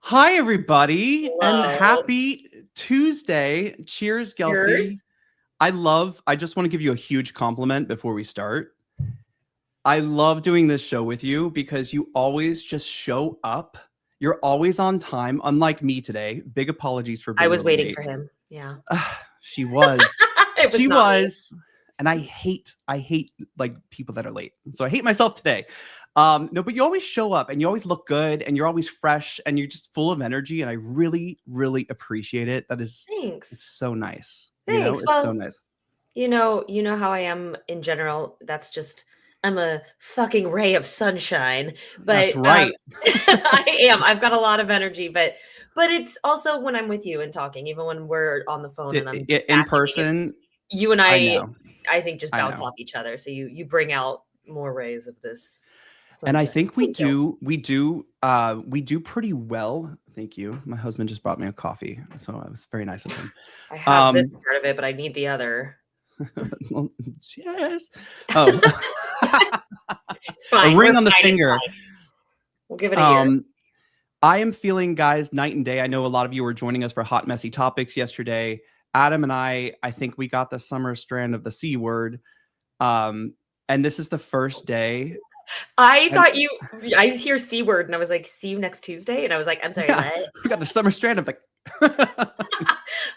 Hi, everybody, and Hello. happy Tuesday. Cheers, Gelsey. Cheers. I just want to give you a huge compliment before we start. I love doing this show with you because you always just show up. You're always on time, unlike me today. Big apologies for I being a was little waiting late. for him. Yeah. She was. It was She not me. was. And I hate like people that are late. So I hate myself today. No, but you always show up and you always look good and you're always fresh and you're just full of energy. And I really, really appreciate it. It's Thanks. so nice. Thanks. It's so Well, nice. you know how I am in general. I'm a fucking ray of sunshine. That's But right. I am. I've got a lot of energy, but it's also when I'm with you and talking, even when we're on the phone and I'm In vacuuming, it's person, you and I know. I think just I bounce know. off each other. So you bring out more rays of this And I sunshine. think Thank you. we do pretty well. Thank you. My husband just brought me a coffee. So it was very nice of him. I have this part of it, but I need the other. Yes. Oh. It's fine. A ring We're on the fine. It's finger. fine. We'll give it a year. I am feeling, guys, night and day. I know a lot of you were joining us for Hot Messy Topics yesterday. Adam and I think we got the summer strand of the C word. And this is the first day. I And thought I hear C word and I was like, see you next Tuesday. And I was like, I'm sorry, yeah, what? we got the summer strand of the.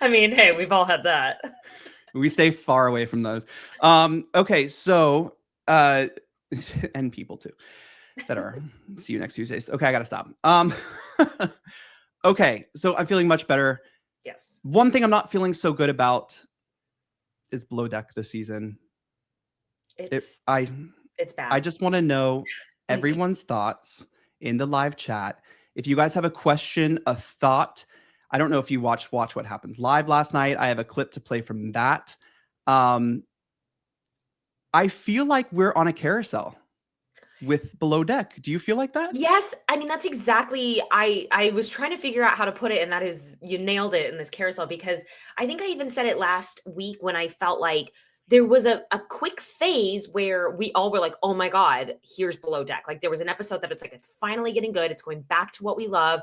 I mean, hey, we've all had that. We stay far away from those. Okay, so and people too that are see you next Tuesdays. Okay, I gotta stop. Okay, so I'm feeling much better. Yes. One thing I'm not feeling so good about is Below Deck this season. It's I bad. just want to know Like, everyone's thoughts in the live chat. If you guys have a question, a thought, I don't know if you watched Watch What Happens Live last night. I have a clip to play from that. I feel like we're on a carousel with Below Deck. Do you feel like that? yes, I mean that's exactly I was trying to figure out how to put it, and that is you nailed it in this carousel, because I think I even said it last week when I felt like there was a quick phase where we all were like, oh my God, here's Below Deck. Like there was an episode that it's like, it's finally getting good. It's going back to what we love.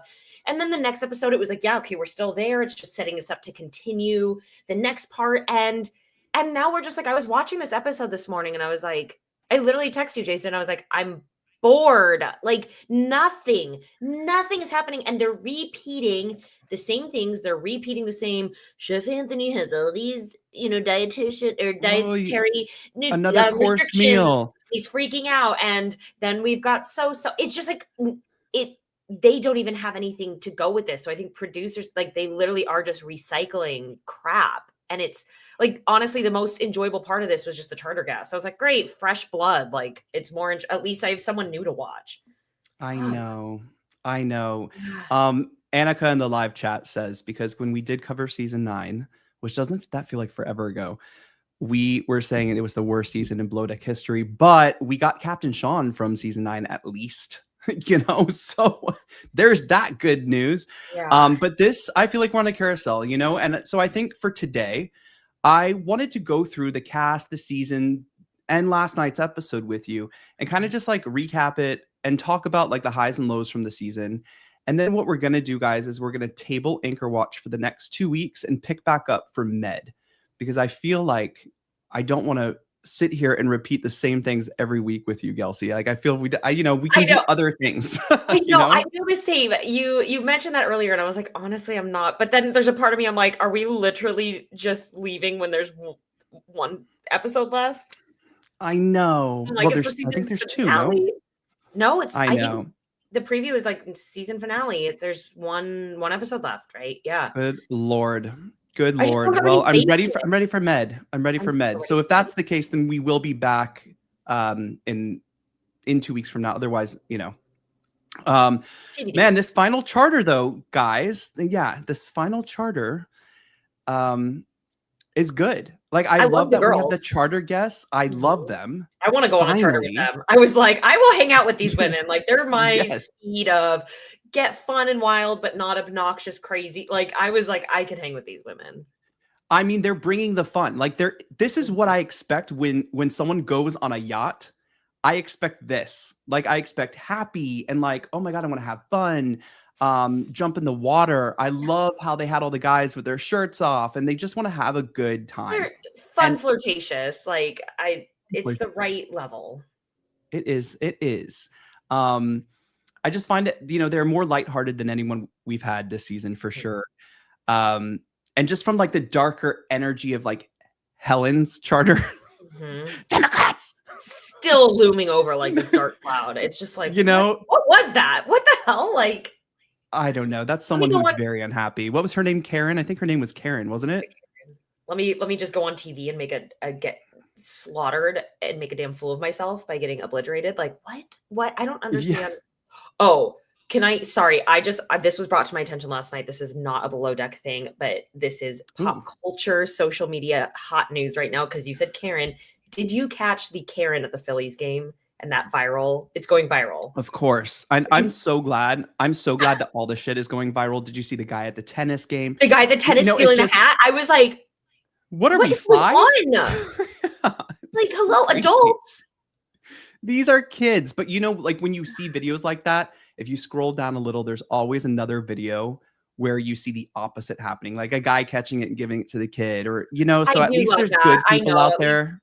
And then the next episode, it was like, yeah, okay, we're still there. It's just setting us up to continue the next part. And now we're just like, I was watching this episode this morning and I was like, I literally texted you, Jason. I was like, I'm bored. Like nothing is happening. And they're repeating the same things. They're repeating the same. Chef Anthony has all these, dietitian or Oh, dietary another course restrictions. meal. He's freaking out. And then we've got so it's just like they don't even have anything to go with this. So I think producers, like, they literally are just recycling crap. And it's like, honestly, the most enjoyable part of this was just the charter guest. I was like, great, fresh blood. Like, it's more, at least I have someone new to watch. I Fuck. know. Annika in the live chat says, because when we did cover season 9, which doesn't that feel like forever ago, we were saying it was the worst season in Below Deck history, but we got Captain Sean from season 9 at least, so there's that good news. Yeah. But this, I feel like we're on a carousel, and so I think for today, I wanted to go through the cast, the season, and last night's episode with you and kind of just like recap it and talk about like the highs and lows from the season. And then what we're going to do, guys, is we're going to table Anchor Watch for the next 2 weeks and pick back up for Med, because I feel like I don't want to sit here and repeat the same things every week with you, Gelsey. Like I feel we can do other things. I know. I feel the same. You mentioned that earlier, and I was like, honestly, I'm not. But then there's a part of me, I'm like, are we literally just leaving when there's one episode left? I know. I'm like, Well, it's the I think season there's 2, no? finale. No, I I know. think the preview is like season finale. There's one episode left, right? Yeah. Good Lord. Good I just don't Lord. have Well, any faith I'm ready for Med. I'm ready for so Med. ready So if for that's the case, then we will be back in 2 weeks from now. Otherwise, TBD. man, this final charter though, guys. Yeah, this final charter is good. Like I love that we have the girls. charter guests. I love them. I want to go on a charter with Finally. them. I was like, I will hang out with these women. Like they're my Yes. speed of get fun and wild, but not obnoxious, crazy. Like I was like, I could hang with these women. I mean, they're bringing the fun. Like this is what I expect when someone goes on a yacht. I expect this. Like, I expect happy and like, oh my God, I want to have fun. Jump in the water. I love how they had all the guys with their shirts off and they just want to have a good time. They're fun, And flirtatious. Like it's the right level. it is. It is. I just find it, they're more lighthearted than anyone we've had this season for sure. And just from like the darker energy of like Helen's charter, Democrats still looming over like this dark cloud. It's just like, what was that? What the hell? Like, I don't know. That's someone who's very unhappy. What was her name? Karen? I think her name was Karen, wasn't it? Let me just go on TV and make a get slaughtered and make a damn fool of myself by getting obliterated. Like, what? I don't understand. Yeah. Oh, sorry, this was brought to my attention last night. This is not a below deck thing, but this is pop culture, social media, hot news right now. Cause you said Karen, did you catch the Karen at the Phillies game and that it's going viral? Of course. I'm so glad. I'm so glad that all the shit is going viral. Did you see the guy at the tennis game? The guy at the tennis stealing the hat? I was like, what are we, 5? Like, hello, adults. These are kids. But like when you see videos like that, if you scroll down a little, there's always another video where you see the opposite happening, like a guy catching it and giving it to the kid, or so at least there's good people out there.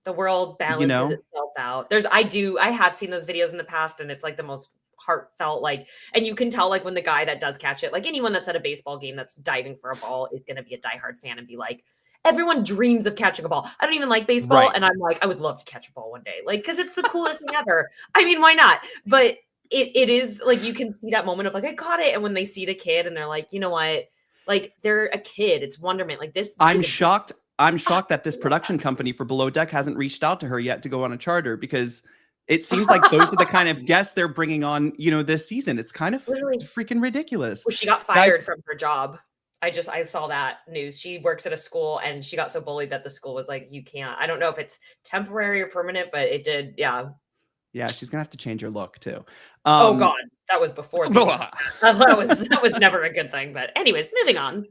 The world balances itself out. I have seen those videos in the past, and it's like the most heartfelt, like, and you can tell like when the guy that does catch it, like anyone that's at a baseball game that's diving for a ball is going to be a diehard fan and be like, everyone dreams of catching a ball. I don't even like baseball. Right. And I'm like, I would love to catch a ball one day. Like, cause it's the coolest thing ever. I mean, why not? But it is like, you can see that moment of like, I caught it. And when they see the kid and they're like, you know what? Like they're a kid. It's wonderment. Like this. I'm shocked that this production company for Below Deck hasn't reached out to her yet to go on a charter, because it seems like those are the kind of guests they're bringing on, this season. It's kind of freaking ridiculous. Well, she got fired from her job. I saw that news. She works at a school and she got so bullied that the school was like, you can't. I don't know if it's temporary or permanent, but it did. Yeah. Yeah, she's gonna have to change her look too. Oh God, that was before. That was never a good thing. But anyways, moving on.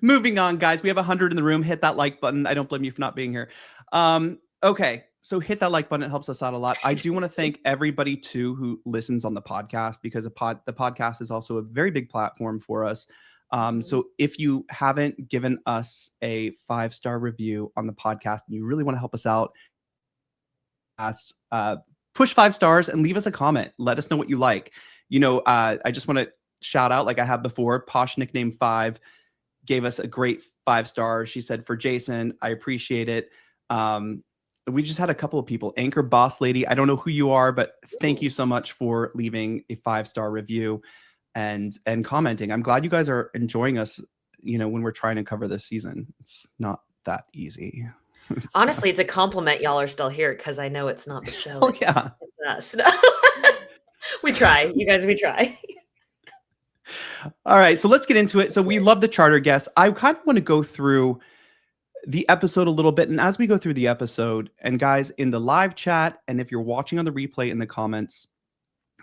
Moving on, guys. We have 100 in the room. Hit that like button. I don't blame you for not being here. Okay, so hit that like button. It helps us out a lot. I do want to thank everybody too who listens on the podcast, because the podcast is also a very big platform for us. So if you haven't given us a 5-star review on the podcast and you really want to help us out, push 5 stars and leave us a comment. Let us know what you like. I just want to shout out, like I have before, Posh Nickname 5 gave us a great 5 stars. She said, for Jason, I appreciate it. We just had a couple of people. Anchor Boss Lady, I don't know who you are, but thank you so much for leaving a 5-star review and commenting. I'm glad you guys are enjoying us, when we're trying to cover this season. It's not that easy. Honestly, it's a compliment y'all are still here, because I know it's not the show. Oh, yeah. It's us. We try. You guys, we try. All right, so let's get into it. So we love the charter guests. I kind of want to go through the episode a little bit. And as we go through the episode, and guys, in the live chat, and if you're watching on the replay, in the comments,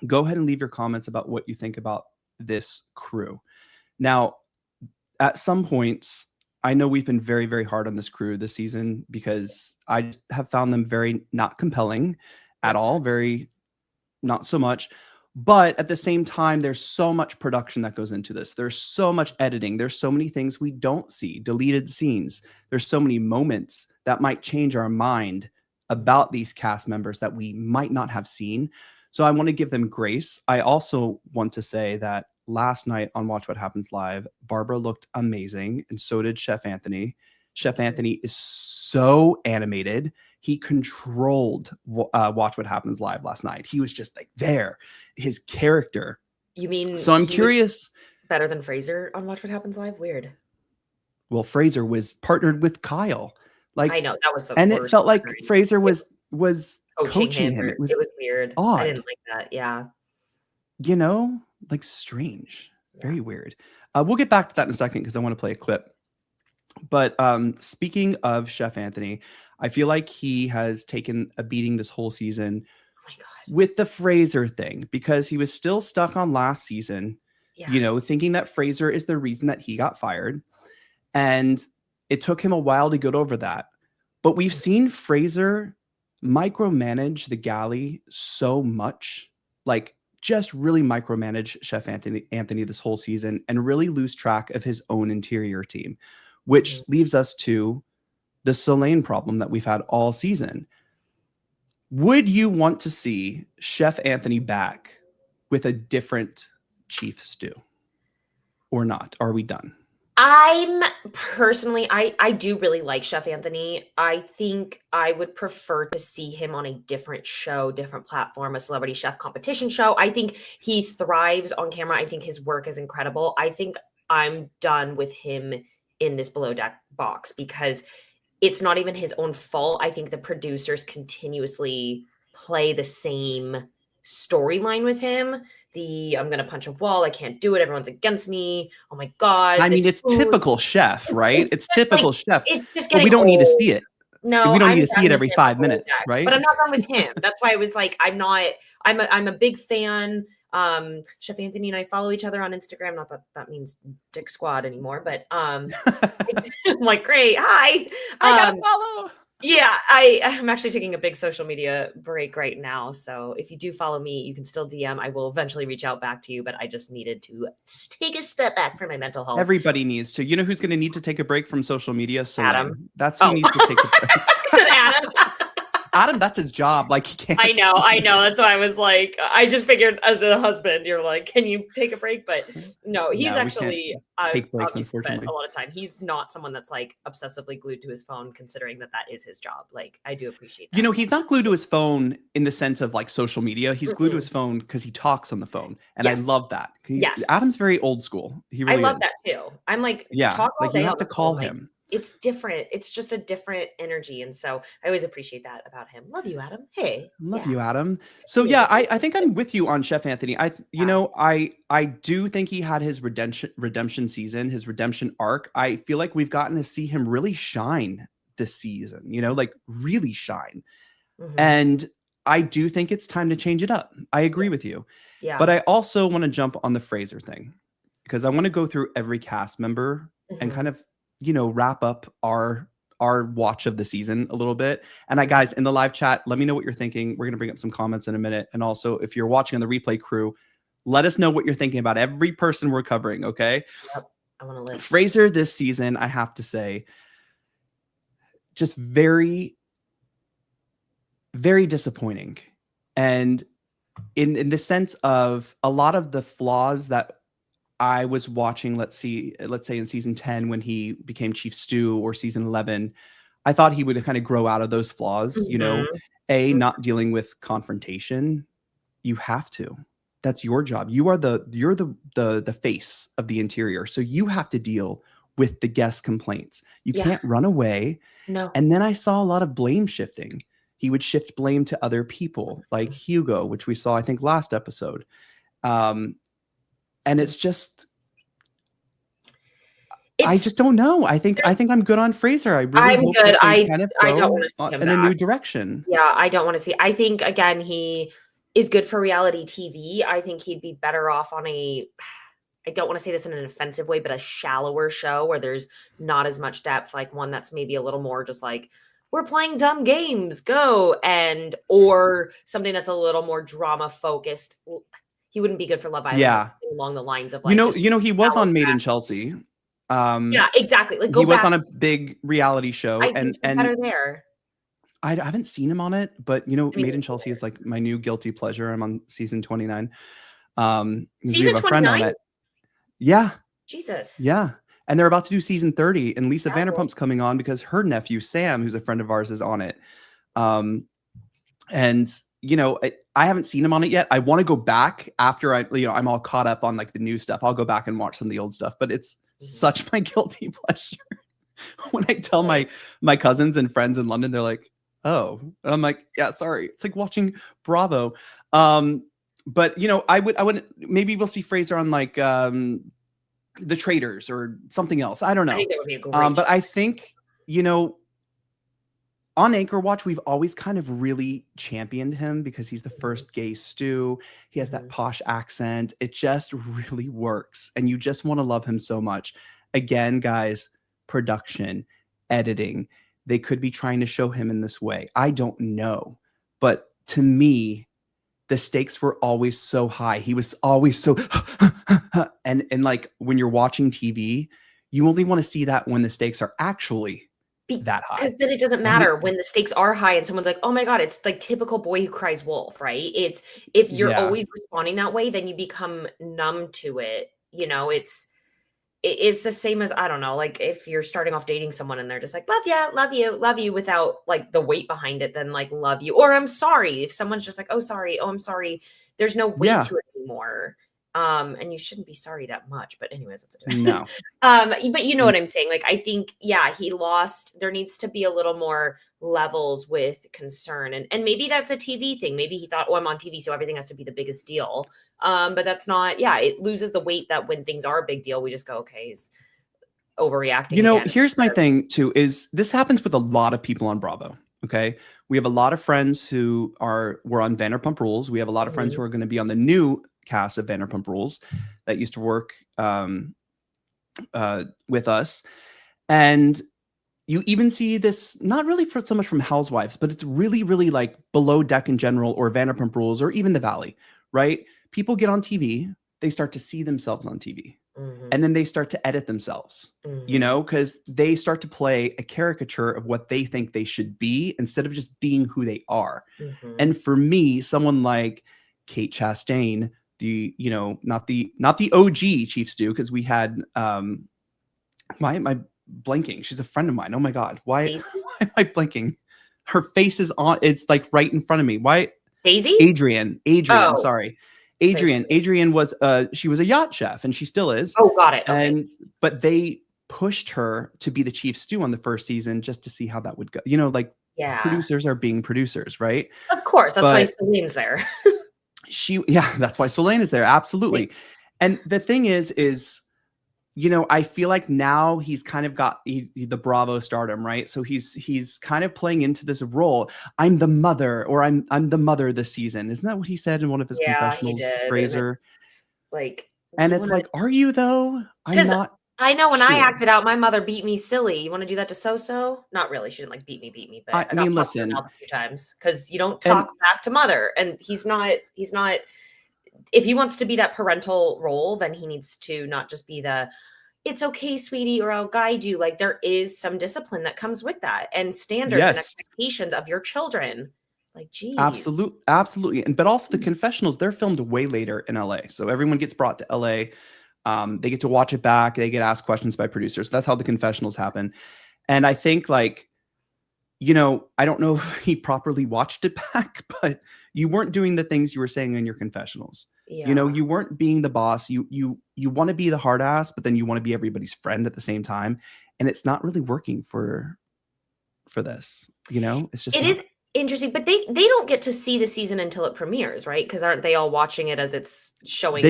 go ahead and leave your comments about what you think about this crew. Now, at some points, I know we've been very, very hard on this crew this season, because I just have found them very not compelling at all, very not so much. But at the same time, there's so much production that goes into this. There's so much editing. There's so many things we don't see, deleted scenes. There's so many moments that might change our mind about these cast members that we might not have seen. So I want to give them grace. I also want to say that last night on Watch What Happens Live, Barbara looked amazing, and so did Chef Anthony. Chef Anthony is so animated. He controlled Watch What Happens Live last night. He was just like there, his character. You mean? So I'm curious. Better than Fraser on Watch What Happens Live? Weird. Well, Fraser was partnered with Kyle. Like, I know that was the and worst it felt like part. Fraser was coaching him. It was weird. Odd. I didn't like that. Yeah. Like strange, very weird. We'll get back to that in a second, because I want to play a clip. But speaking of Chef Anthony, I feel like he has taken a beating this whole season with the Fraser thing, because he was still stuck on last season, thinking that Fraser is the reason that he got fired. And it took him a while to get over that. But we've seen Fraser micromanage the galley so much, like just really micromanage Chef Anthony this whole season and really lose track of his own interior team, which leaves us to the Solene problem that we've had all season. Would you want to see Chef Anthony back with a different chief stew or not? Are we done? I'm personally, I do really like Chef Anthony. I think I would prefer to see him on a different show, different platform, a celebrity chef competition show. I think he thrives on camera. I think his work is incredible. I think I'm done with him in this Below Deck box because it's not even his own fault. I think the producers continuously play the same storyline with him. I'm gonna punch a wall, I can't do it, everyone's against me, oh my god. I mean, it's typical chef, right? It's typical chef, it's just but we getting don't need to old. see it. No, we don't I'm need to see it done every with him 5 with minutes, Below Deck, right? but I'm not done with him. That's why I was like, I'm a big fan. Chef Anthony and I follow each other on Instagram. Not that that means Dick Squad anymore, but I'm like, great, hi. I gotta follow. Yeah, I'm actually taking a big social media break right now. So if you do follow me, you can still DM. I will eventually reach out back to you, but I just needed to take a step back for my mental health. Everybody needs to. You know who's going to need to take a break from social media? Solene. Adam. That's who needs to take a break. I said Adam. Adam, that's his job. Like, he can't. I know. That's why I was like, I just figured as a husband, you're like, can you take a break? But no, he's actually take breaks, unfortunately. A lot of time. He's not someone that's like obsessively glued to his phone, considering that is his job. Like, I do appreciate that. You know, he's not glued to his phone in the sense of like social media. He's glued to his phone because he talks on the phone. And I love that. Yes. Adam's very old school. He really I love that too. I'm like, talk all like day you have to call phone. him. It's different. It's just a different energy. And so I always appreciate that about him. Love you, Adam. Hey. Love you, Adam. So yeah, I think I'm with you on Chef Anthony. I do think he had his redemption season, his redemption arc. I feel like we've gotten to see him really shine this season, like really shine. And I do think it's time to change it up. I agree with you. Yeah. But I also want to jump on the Fraser thing because I want to go through every cast member and kind of wrap up our watch of the season a little bit. And guys, in the live chat, let me know what you're thinking. We're going to bring up some comments in a minute. And also, if you're watching on the replay crew, let us know what you're thinking about every person we're covering, okay? Yep. I want to list. Fraser this season, I have to say, just very, very disappointing. And in the sense of a lot of the flaws that I was watching, let's say in season 10 when he became Chief Stew, or season 11, I thought he would kind of grow out of those flaws, not dealing with confrontation. You have to. That's your job. You're the face of the interior. So you have to deal with the guest complaints. You can't run away. No. And then I saw a lot of blame shifting. He would shift blame to other people like Hugo, which we saw, I think, last episode. And it's just, I just don't know. I think I'm good on Fraser. I really hope good. That they kind of I don't want to see him in a new direction. Yeah, I don't want to see. I think again, he is good for reality TV. I think he'd be better off on I don't want to say this in an offensive way, but a shallower show where there's not as much depth, like one that's maybe a little more just like, we're playing dumb games, go, or something that's a little more drama focused. He wouldn't be good for Love Island. Yeah, along the lines of like, he was on Made in Chelsea. Yeah, exactly. Like, he was on a big reality show, and better there. I haven't seen him on it, but Made in Chelsea is like my new guilty pleasure. I'm on season 29. Season 29. Yeah. Jesus. Yeah. And they're about to do season 30, and Lisa Vanderpump's coming on because her nephew Sam, who's a friend of ours, is on it. And I haven't seen him on it yet. I want to go back after I'm all caught up on like the new stuff. I'll go back and watch some of the old stuff, but it's such my guilty pleasure. When I tell my cousins and friends in London, they're like, "Oh," and I'm like, "Yeah, sorry." It's like watching Bravo. But I would maybe we'll see Fraser on like The Traitors or something else. I don't know. I think that would be a great but I think on Anchor Watch, we've always kind of really championed him because he's the first gay stew. He has that posh accent. It just really works. And you just want to love him so much. Again, guys, production, editing, they could be trying to show him in this way. I don't know. But to me, the stakes were always so high. He was always so and like when you're watching TV, you only want to see that when the stakes are actually that high. Because then it doesn't matter when the stakes are high and someone's like, oh my God, it's like typical boy who cries wolf, right? It's if you're always responding that way, then you become numb to it. You know, it's the same as, I don't know, like if you're starting off dating someone and they're just like, love you without like the weight behind it, then like love you. Or I'm sorry. If someone's just like, oh, sorry. Oh, I'm sorry. There's no weight to it anymore. And you shouldn't be sorry that much, but anyways, that's a different. No. But you know what I'm saying? Like, I think, yeah, he lost, there needs to be a little more levels with concern. And maybe that's a TV thing. Maybe he thought, oh, I'm on TV, so everything has to be the biggest deal. But that's not, it loses the weight that when things are a big deal, we just go, okay, he's overreacting. You know, here's my thing too, is this happens with a lot of people on Bravo. Okay. We have a lot of friends who were on Vanderpump Rules. We have a lot of friends who are going to be on the new cast of Vanderpump Rules that used to work with us. And you even see this, not really so much from Housewives, but it's really, really like Below Deck in general, or Vanderpump Rules, or even The Valley, right? People get on TV, they start to see themselves on TV. And then they start to edit themselves, you know, because they start to play a caricature of what they think they should be instead of just being who they are. And for me, someone like Kate Chastain, not the OG Chief Stew, because we had why am I blanking? She's a friend of mine. Oh my God. Why am I blanking? Her face is on, it's like right in front of me. Why? Daisy? Adrian, sorry. Adrian was she was a yacht chef, and she still is. Oh, got it. Okay. But they pushed her to be the chief stew on the first season just to see how that would go. You know, like producers are being producers, right? Of course. That's why Solene's there. That's why Solene is there. Absolutely. Right. And the thing is, you know, I feel like now he's kind of got the Bravo stardom, right? So he's kind of playing into this role. I'm the mother, or I'm the mother this season. Isn't that what he said in one of his confessionals, Fraser? And it's like, are you though? I'm not. I know when I acted out, my mother beat me silly. You want to do that to So? Not really. She didn't like beat me, but I mean, listen, a few times because you don't talk back to mother, and he's not. If he wants to be that parental role, then he needs to not just be it's okay, sweetie, or I'll guide you. Like, there is some discipline that comes with that, and standards and expectations of your children. Like, geez. Absolutely. But also the confessionals, they're filmed way later in LA. So everyone gets brought to LA. They get to watch it back. They get asked questions by producers. That's how the confessionals happen. And I think, like, you know, I don't know if he properly watched it back, but you weren't doing the things you were saying in your confessionals. You know, you weren't being the boss. You want to be the hard ass, but then you want to be everybody's friend at the same time. And it's not really working for this. You know, it's just is interesting, but they don't get to see the season until it premieres, right? Because aren't they all watching it as it's showing?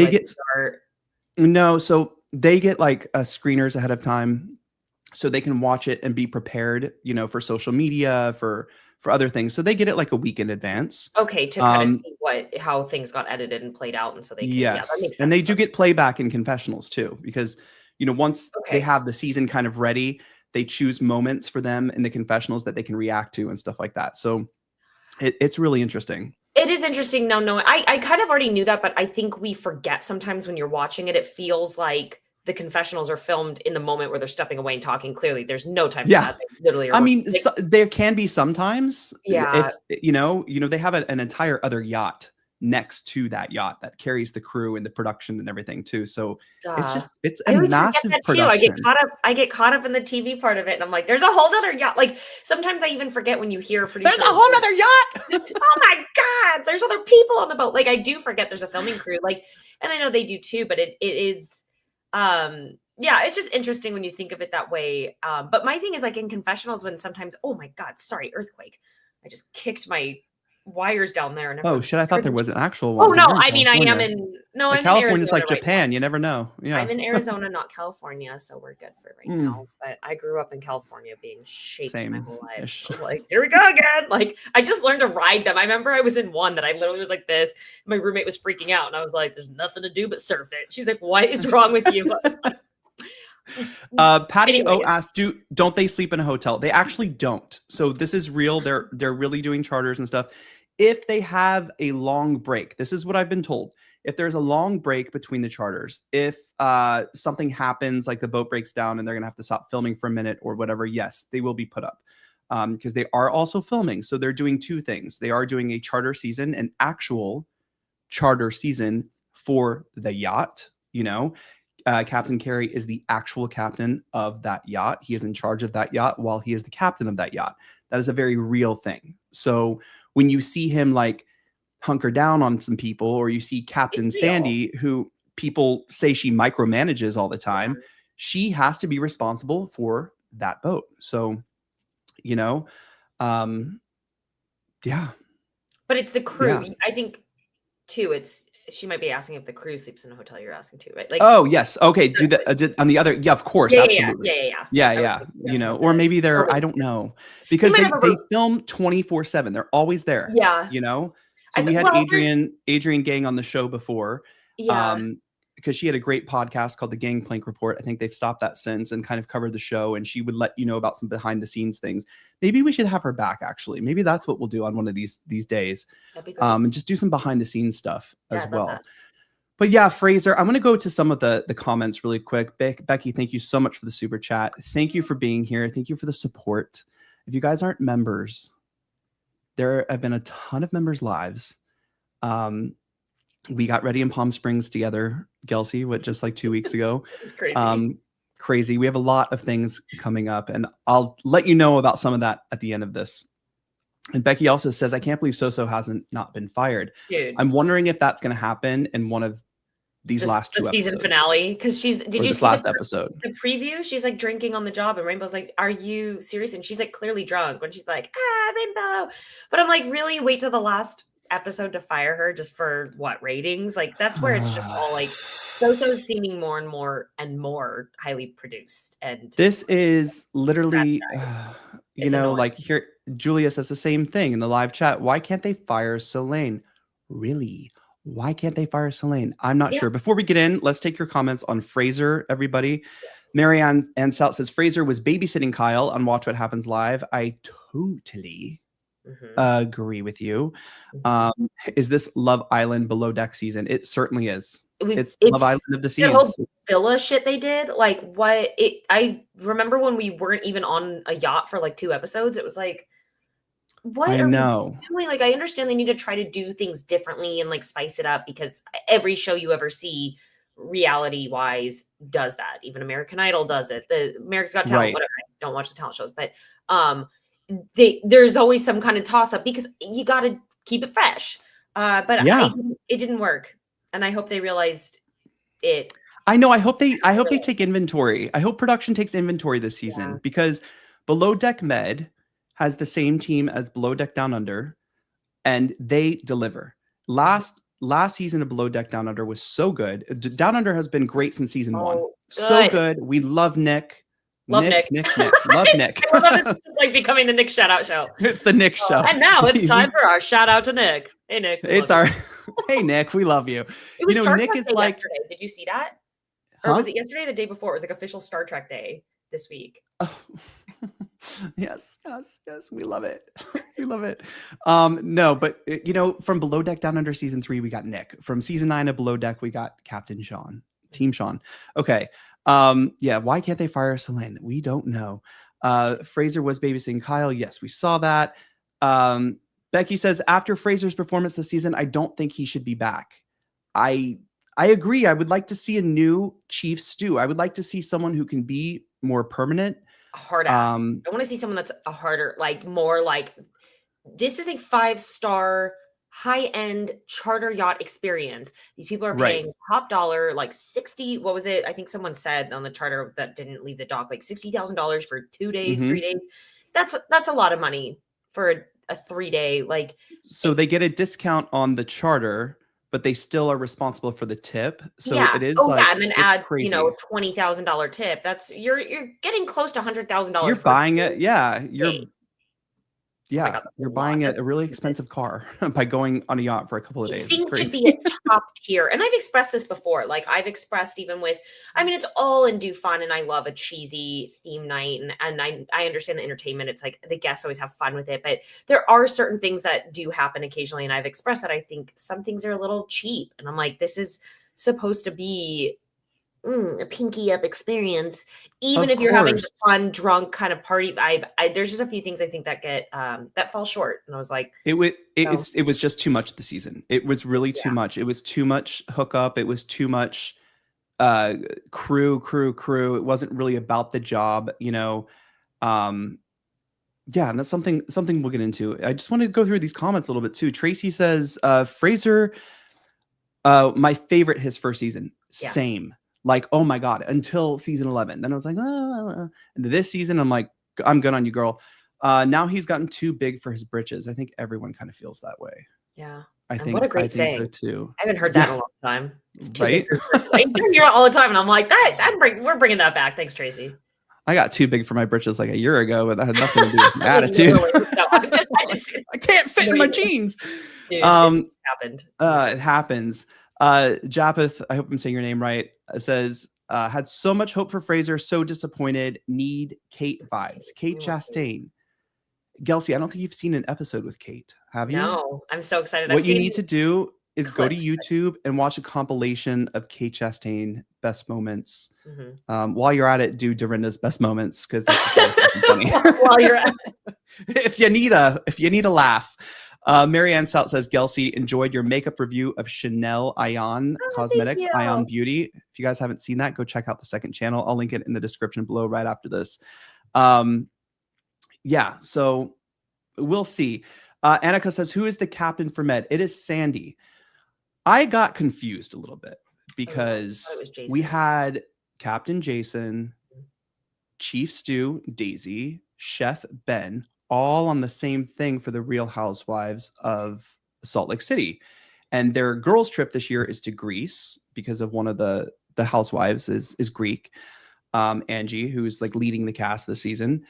No, so they get like screeners ahead of time, so they can watch it and be prepared, you know, for social media, for other things. So they get it like a week in advance. Okay, to kind of see how things got edited and played out, and so they can, that makes sense. And they do get playback in confessionals too, because, you know, once they have the season kind of ready, they choose moments for them in the confessionals that they can react to and stuff like that. So it's really interesting. It is interesting. No, I kind of already knew that, but I think we forget sometimes when you're watching it. It feels like the confessionals are filmed in the moment where they're stepping away and talking. Clearly, there's no time for that. They literally are there can be sometimes. Yeah. If, you know, they have an entire other yacht next to that yacht that carries the crew and the production and everything too. So it's a massive production. I get caught up in the TV part of it, and I'm like, there's a whole other yacht. Like, sometimes I even forget when you hear a producer. There's a whole other yacht. Oh my God, there's other people on the boat. Like, I do forget there's a filming crew. Like, and I know they do too, but it is it's just interesting when you think of it that way. But my thing is, like, in confessionals, when sometimes, oh my God, sorry, earthquake. I just kicked my wires down there. And oh shit, I thought there was an actual one. Oh no, I mean, I am in California's like Japan. You never know. Yeah, I'm in Arizona, not California, so we're good for right now. But I grew up in California being shaped my whole life. So, like, here we go again. Like, I just learned to ride them. I remember I was in one that I literally was like this. My roommate was freaking out, and I was like, there's nothing to do but surf it. She's like, what is wrong with you? Patty O Anyways. asked, don't they sleep in a hotel? They actually don't. So this is real. They're really doing charters and stuff. If they have a long break, this is what I've been told. If there's a long break between the charters, if something happens, like the boat breaks down and they're gonna have to stop filming for a minute or whatever, yes, they will be put up. Because they are also filming. So they're doing two things. They are doing a charter season, an actual charter season for the yacht. Captain Kerry is the actual captain of that yacht. He is in charge of that yacht while he is the captain of that yacht. That is a very real thing. So when you see him like hunker down on some people, or you see Captain Sandy, who people say she micromanages all the time, she has to be responsible for that boat. So, yeah. But it's the crew. Yeah. I think too, she might be asking if the crew sleeps in a hotel. You're asking too, right? Like, oh yes, okay. On the other, yeah, of course, absolutely, yeah. Or maybe they're, I don't know, because they film 24/7. They're always there. Yeah, So we had Adrian Gang on the show before. Yeah. Because she had a great podcast called The Gangplank Report. I think they've stopped that since and kind of covered the show, and she would let you know about some behind the scenes things. Maybe we should have her back, actually. Maybe that's what we'll do on one of these days. That'd be great. And just do some behind the scenes stuff as well. But yeah, Fraser, I'm going to go to some of the comments really quick. Becky, thank you so much for the super chat. Thank you for being here. Thank you for the support. If you guys aren't members, there have been a ton of members' lives. We got ready in Palm Springs together, Gelsey, just like 2 weeks ago. It's crazy. Crazy. We have a lot of things coming up, and I'll let you know about some of that at the end of this. And Becky also says, I can't believe Soso hasn't not been fired. Dude. I'm wondering if that's going to happen in one of these last two episodes. Season finale. Because did you see last episode? The preview? She's like drinking on the job, and Rainbow's like, are you serious? And she's like clearly drunk when she's like, Rainbow. But I'm like, really? Wait till the last episode to fire her just for what, ratings? Like, that's where it's just all like Soso's seeming more and more highly produced. And this is literally like here Julia says the same thing in the live chat. Why can't they fire Solene? Really? Why can't they fire Solene? I'm not sure. Before we get in, let's take your comments on Fraser, everybody. Yes. Marianne Anstout says Fraser was babysitting Kyle on Watch What Happens Live. I totally agree with you. Is this Love Island Below Deck season? It certainly is. It's Love Island of the Seas. The whole villa shit they did, like what? I remember when we weren't even on a yacht for like 2 episodes. It was like, what I know. We doing? Like, I understand they need to try to do things differently and like spice it up, because every show you ever see, reality wise, does that. Even American Idol does it. The America's Got Talent, whatever. I don't watch the talent shows, but there's always some kind of toss up because you got to keep it fresh. But it didn't work, and I hope they realized it. I know. I hope they take inventory. I hope production takes inventory this season, because Below Deck Med has the same team as Below Deck Down Under, and they deliver. Last season of Below Deck Down Under was so good. Down Under has been great since season 1. So good. We love Nick. Love Nick. Love Nick. It's like becoming the Nick shout out show. It's the Nick show. And now it's time for our shout out to Nick. Hey, Nick. It's our hey, Nick. We love you. It was Star Nick Trek is Day like yesterday. Did you see that? Or was it yesterday or the day before? It was like official Star Trek Day this week. Oh. Yes. We love it. We love it. No, but from Below Deck Down Under season 3, we got Nick. From season 9 of Below Deck, we got Captain Sean, Team Sean. Okay. Why can't they fire Solene? We don't know. Fraser was babysitting Kyle. Yes, we saw that. Becky says, after Fraser's performance this season, I don't think he should be back. I agree. I would like to see a new Chief Stew. I would like to see someone who can be more permanent. Hard ass. I want to see someone that's a harder, like more like, this is a 5-star high-end charter yacht experience. These people are paying top dollar, like 60. What was it? I think someone said on the charter that didn't leave the dock, like $60,000 for 2 days, 3 days. That's a lot of money for a 3-day. Like, so they get a discount on the charter, but they still are responsible for the tip. So it is and then add crazy. $20,000 tip. That's you're getting close to $100,000. You're buying it, Oh my Yeah, God, that's you're a lot. buying a That's really stupid. expensive car by going on a yacht for a couple of days. It's Things should crazy. be at top tier. And I've expressed this before. Like I've expressed even with, I mean, it's all in due fun and I love a cheesy theme night and I understand the entertainment. It's like the guests always have fun with it, but there are certain things that do happen occasionally. And I've expressed that I think some things are a little cheap. And I'm like, this is supposed to be a pinky up experience, even Of if you're having the course. fun, drunk kind of party vibe. There's just a few things I think that get that fall short. And I was like, It oh, it was just too much this season. It was really too yeah. much. It was too much hookup. It was too much crew. It wasn't really about the job, you know. Yeah, and that's something we'll get into. I just want to go through these comments a little bit too. Tracy says, Fraser, my favorite his first season. Yeah. Same. Like, oh my God, until season 11. Then I was like, and this season, I'm like, I'm good on you, girl. Now he's gotten too big for his britches. I think everyone kind of feels that way. Yeah. I And think what a great so saying. too. I haven't heard that in a long time. It's too Right? big for your britches. I hear it all the time, and I'm like, we're bringing that back. Thanks, Tracy. I got too big for my britches like a year ago, but that had nothing to do with my attitude. No, I can't fit in my jeans. Dude, it happened. It happens. Japheth, I hope I'm saying your name right, says, had so much hope for Fraser, so disappointed, need Kate vibes. Kate Chastain. Gelsey, I don't think you've seen an episode with Kate, have you? No, I'm so excited. What you need to do is go to YouTube and watch a compilation of Kate Chastain best moments. While you're at it, do Dorinda's best moments because that's funny. While you're at it. if you need a laugh. Marianne Stout says, Gelsey, enjoyed your makeup review of Chanel Ion Cosmetics, Ion Beauty. If you guys haven't seen that, go check out the second channel. I'll link it in the description below right after this. Yeah, so we'll see. Annika says, who is the captain for Med? It is Sandy. I got confused a little bit because we had Captain Jason, Chief Stu, Daisy, Chef Ben, all on the same thing for the Real Housewives of Salt Lake City. And their girls' trip this year is to Greece because of one of the housewives is Greek, Angie, who's like leading the cast this season.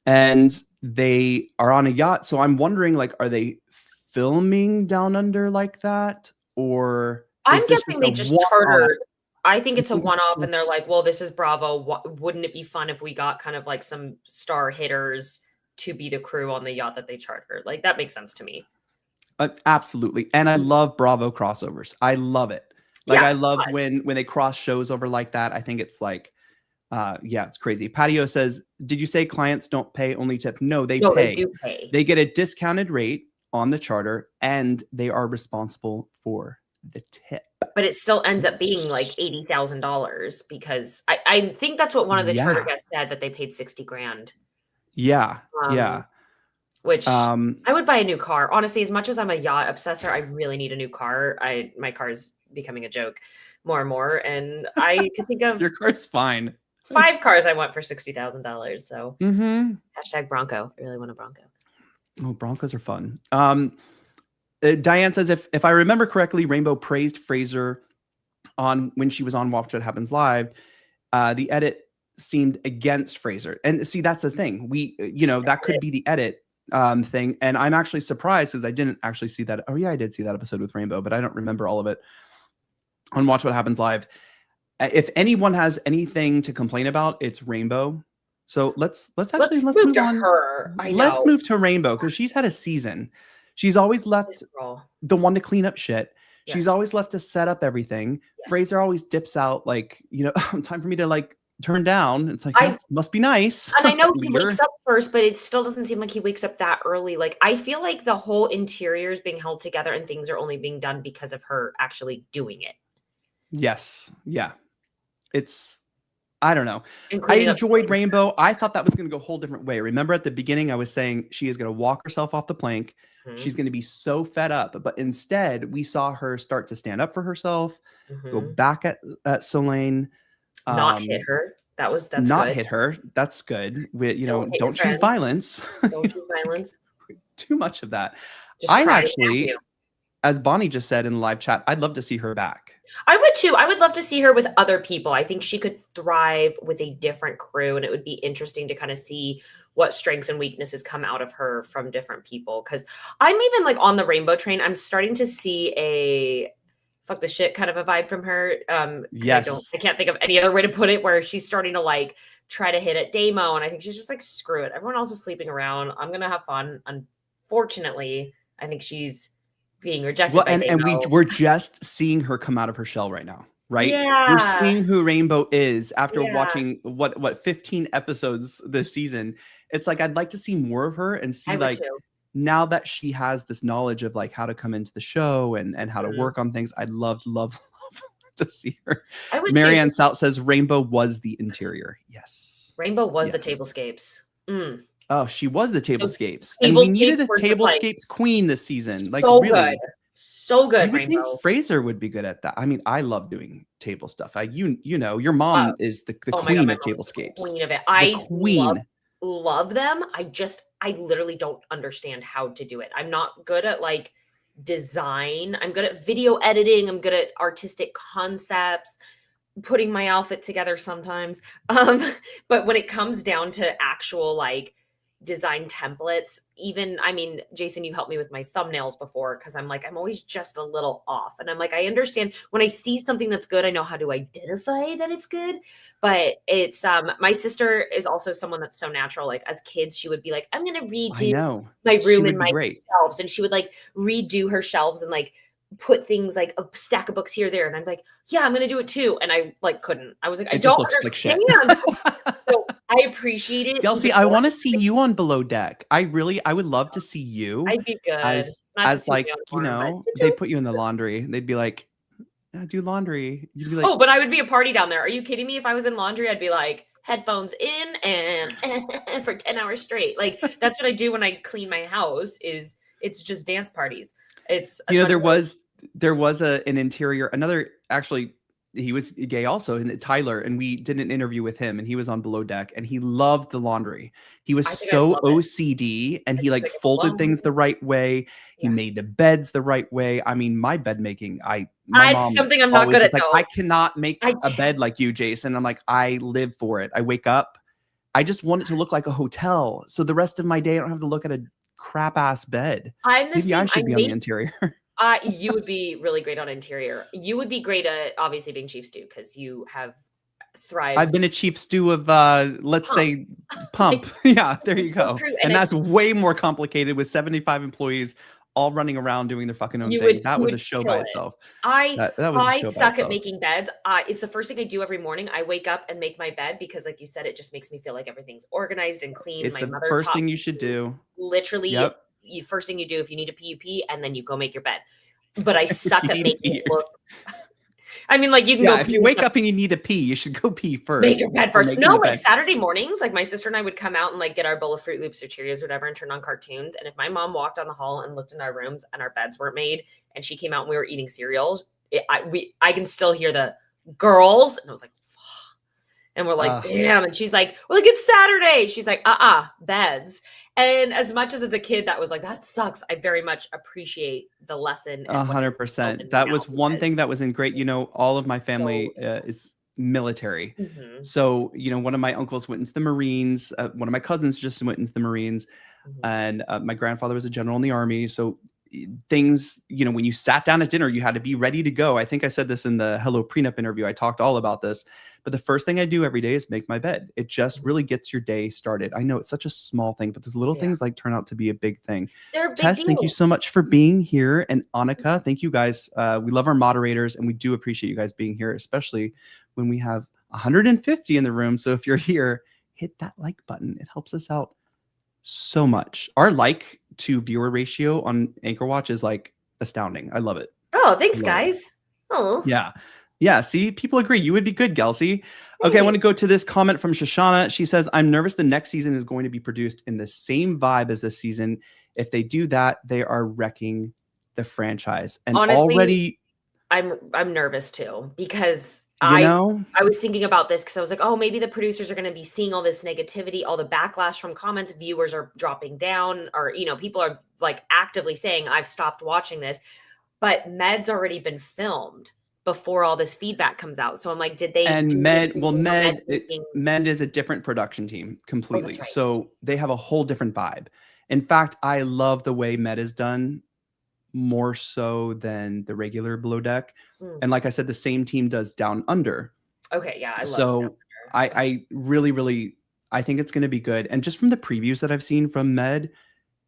And they are on a yacht. So I'm wondering, like, are they filming down under like that? Or I'm guessing they just chartered. I think it's a one-off and they're like, well, this is Bravo. Wouldn't it be fun if we got kind of like some star hitters to be the crew on the yacht that they chartered? Like, that makes sense to me. Absolutely. And I love Bravo crossovers. I love it. Like, I love when they cross shows over like that. I think it's like, yeah, it's crazy. Patio says, did you say clients don't pay, only tip? No, they pay. They do pay. They get a discounted rate on the charter and they are responsible for the tip. But it still ends up being like $80,000 because I think that's what one of the charter guests said, that they paid $60,000. Yeah. Which I would buy a new car. Honestly, as much as I'm a yacht obsessor, I really need a new car. My car is becoming a joke more and more. And I could think of your car's fine. 5 cars I want for $60,000. So hashtag Bronco. I really want a Bronco. Oh, Broncos are fun. Diane says, if I remember correctly, Rainbeau praised Fraser on when she was on Watch What Happens Live. The edit seemed against Fraser. And see, that's the thing. That could be the edit thing. And I'm actually surprised because I didn't actually see that. Oh yeah, I did see that episode with Rainbeau, but I don't remember all of it on Watch What Happens Live. If anyone has anything to complain about, it's Rainbeau. So let's move to on. Her. Let's move to Rainbeau because she's had a season. She's always left the one to clean up shit. Yes. She's always left to set up everything. Yes. Fraser always dips out like, time for me to like turn down. It's like, must be nice. And I know he wakes up first, but it still doesn't seem like he wakes up that early. Like, I feel like the whole interior is being held together and things are only being done because of her actually doing it. Yes. Yeah. I don't know. I enjoyed Rainbeau. I thought that was going to go a whole different way. Remember at the beginning, I was saying she is going to walk herself off the plank. She's going to be so fed up. But instead, we saw her start to stand up for herself, go back at Solene. Not hit her. That's not good. Hit her. That's good. Don't choose violence. Don't choose violence. Too much of that. I actually, as Bonnie just said in the live chat, I'd love to see her back. I would too. I would love to see her with other people. I think she could thrive with a different crew, and it would be interesting to kind of see what strengths and weaknesses come out of her from different people. Because I'm even like on the Rainbow train. I'm starting to see a fuck the shit kind of a vibe from her. Yes. I can't think of any other way to put it, where she's starting to like try to hit at Damo. And I think she's just like, screw it. Everyone else is sleeping around. I'm going to have fun. Unfortunately, I think she's being rejected by and Damo. we're just seeing her come out of her shell right now, right? Yeah. We're seeing who Rainbow is after Yeah. watching what 15 episodes this season. It's like I'd like to see more of her and see I would like too. now that she has this knowledge of like how to come into the show and how to work on things. I'd love to see her. I would Marianne Stout says Rainbow was the interior. Yes. Rainbow was the Yes. tablescapes. Oh, she was the tablescapes. And we needed a tablescapes queen this season. Like so really. Good. So good, You would Rainbow. think Fraser would be good at that. I mean, I love doing table stuff. You know, your mom is the queen of tablescapes. Queen of it. I love them. I literally don't understand how to do it. I'm not good at like design. I'm good at video editing. I'm good at artistic concepts, putting my outfit together sometimes. But when it comes down to actual like design templates, even, I mean, Jason, you helped me with my thumbnails before, because I'm always just a little off. And I'm like, I understand when I see something that's good, I know how to identify that it's good. But it's my sister is also someone that's so natural. Like as kids, she would be like, I'm gonna redo my room and my shelves. And she would like redo her shelves and like put things like a stack of books here, there. And I'm like, yeah, I'm gonna do it too. And I like couldn't. I was like, I don't understand. So I appreciate it. Gelsey, I want to see you on Below Deck. I would love to see you. I'd be good. As like, you know, they put you in the laundry. They'd be like, yeah, do laundry. You'd be like, oh, but I would be a party down there. Are you kidding me? If I was in laundry, I'd be like headphones in and for 10 hours straight. Like that's what I do when I clean my house. It's just dance parties. It's, you know, there was an interior, another, actually, he was gay also, and Tyler, and we did an interview with him, and he was on Below Deck, and he loved the laundry. He was so OCD, and he like folded things the right way. He made the beds the right way. I mean, my bed making, my mom something I'm not good at. Like, I cannot make a bed like you, Jason. I'm like, I live for it. I wake up, I just want it to look like a hotel, so the rest of my day I don't have to look at a crap ass bed. Maybe I should be on the interior. You would be really great on interior. You would be great at obviously being chief stew, because you have thrived. I've been a chief stew of let's say pump. Yeah, there you go. And that's way more complicated with 75 employees all running around doing their fucking own thing. That was a show by itself. I suck at making beds. It's the first thing I do every morning. I wake up and make my bed, because like you said, it just makes me feel like everything's organized and clean. It's the first thing you should do. Literally, first thing you do, if you need a pee, you pee, and then you go make your bed. But I suck at making it look. I mean, like you can go. If you wake up and you need to pee, you should go pee first. Make your bed first. No, like Saturday mornings, like my sister and I would come out and like get our bowl of Fruit Loops or Cheerios or whatever and turn on cartoons. And if my mom walked down the hall and looked in our rooms and our beds weren't made, and she came out and we were eating cereals, I can still hear the girls, and I was like, and we're like, damn. And she's like, well, like, it's Saturday. She's like, beds. And as much as a kid, that was like, that sucks. I very much appreciate the lesson. 100%. That was one thing that was in great. You know, all of my family is military. Mm-hmm. So, you know, one of my uncles went into the Marines. One of my cousins just went into the Marines. Mm-hmm. And my grandfather was a general in the Army. So things, you know, when you sat down at dinner, you had to be ready to go. I think I said this in the Hello Prenup interview. I talked all about this. But the first thing I do every day is make my bed. It just really gets your day started. I know it's such a small thing, but those little things like turn out to be a big thing. Tess, thank you so much for being here. And Annika, thank you guys. We love our moderators, and we do appreciate you guys being here, especially when we have 150 in the room. So if you're here, hit that like button. It helps us out so much. Our like to viewer ratio on Anchor Watch is like astounding. I love it. Oh, thanks, guys. Oh, yeah. Yeah, see, people agree. You would be good, Gelsey. Okay, I want to go to this comment from Shoshana. She says, I'm nervous the next season is going to be produced in the same vibe as this season. If they do that, they are wrecking the franchise. And honestly, already I'm nervous too, because I was thinking about this, because I was like, oh, maybe the producers are going to be seeing all this negativity, all the backlash from comments, viewers are dropping down, or, you know, people are like actively saying, I've stopped watching this. But Med's already been filmed. before all this feedback comes out. So I'm like, did they And do Med, this well, thinking of Med, making? Med is a different production team Oh, completely. that's right. So they have a whole different vibe. In fact, I love the way Med is done more so than the regular Below Deck. And like I said, the same team does Down Under. Okay, yeah, I love Down So Under. I really, I think it's going to be good. And just from the previews that I've seen from Med,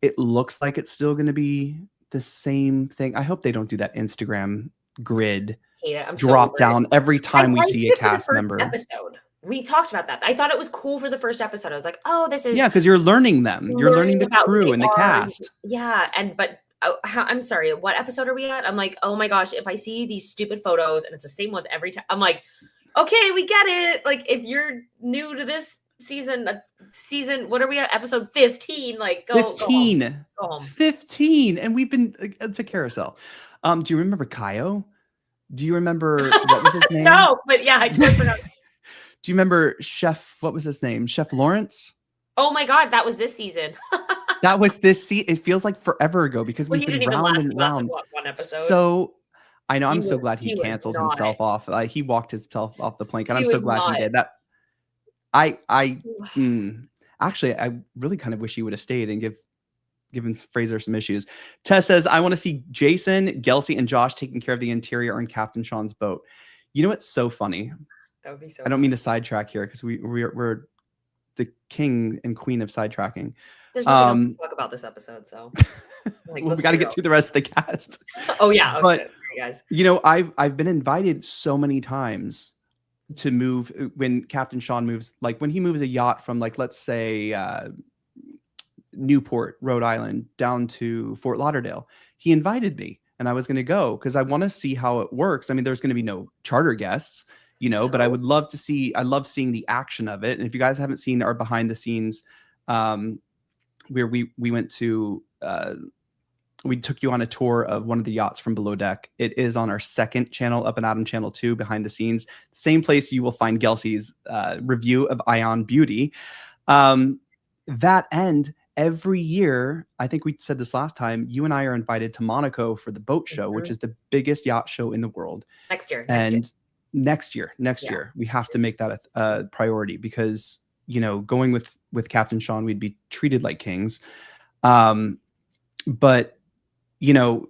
it looks like it's still going to be the same thing. I hope they don't do that Instagram grid Hate it. I'm so drop over it. down every I time we liked see a it for the cast first member. episode. We talked about that. I thought it was cool for the first episode. I was like, oh, this is because you're learning them. You're learning the about who crew they and the are. cast. Yeah, but I'm sorry. What episode are we at? I'm like, oh my gosh, if I see these stupid photos and it's the same ones every time, I'm like, okay, we get it. Like, if you're new to this season, what are we at? Episode 15. Like, go 15. Go home. 15. And we've been, it's a carousel. Do you remember Kaio? Do you remember, what was his name? No, but yeah, I totally forgot. Do you remember Chef, what was his name? Chef Lawrence? Oh my God, that was this season. That was this season. It feels like forever ago because we've been round and round. Like, one episode. So I know, I'm so glad he canceled not. himself off. He walked himself off the plank, and He I'm so was glad not. he did that. Actually, I really kind of wish he would have stayed and given Fraser some issues. Tess says, I want to see Jason, Gelsey, and Josh taking care of the interior on Captain Sean's boat. You know what's so funny? That would be so I don't mean to sidetrack here because we're the king and queen of sidetracking. There's nothing else to talk about this episode, so like, well, we got to get through the rest of the cast. Oh yeah, but shit. Sorry, guys. You know, I've been invited so many times to move when Captain Sean moves, like when he moves a yacht from, like, let's say Newport, Rhode Island, down to Fort Lauderdale. He invited me, and I was going to go because I want to see how it works. I mean, there's going to be no charter guests, you know, but I would love to see. I love seeing the action of it. And if you guys haven't seen our behind the scenes, where we went to, we took you on a tour of one of the yachts from Below Deck. It is on our second channel, Up and Adam channel 2, behind the scenes. Same place you will find Gelsey's review of Ion Beauty. That end, every year, I think we said this last time, you and I are invited to Monaco for the boat show, which is the biggest yacht show in the world. Next year. Next year, we have to make that a priority because, you know, going with Captain Sean, we'd be treated like kings. But you know,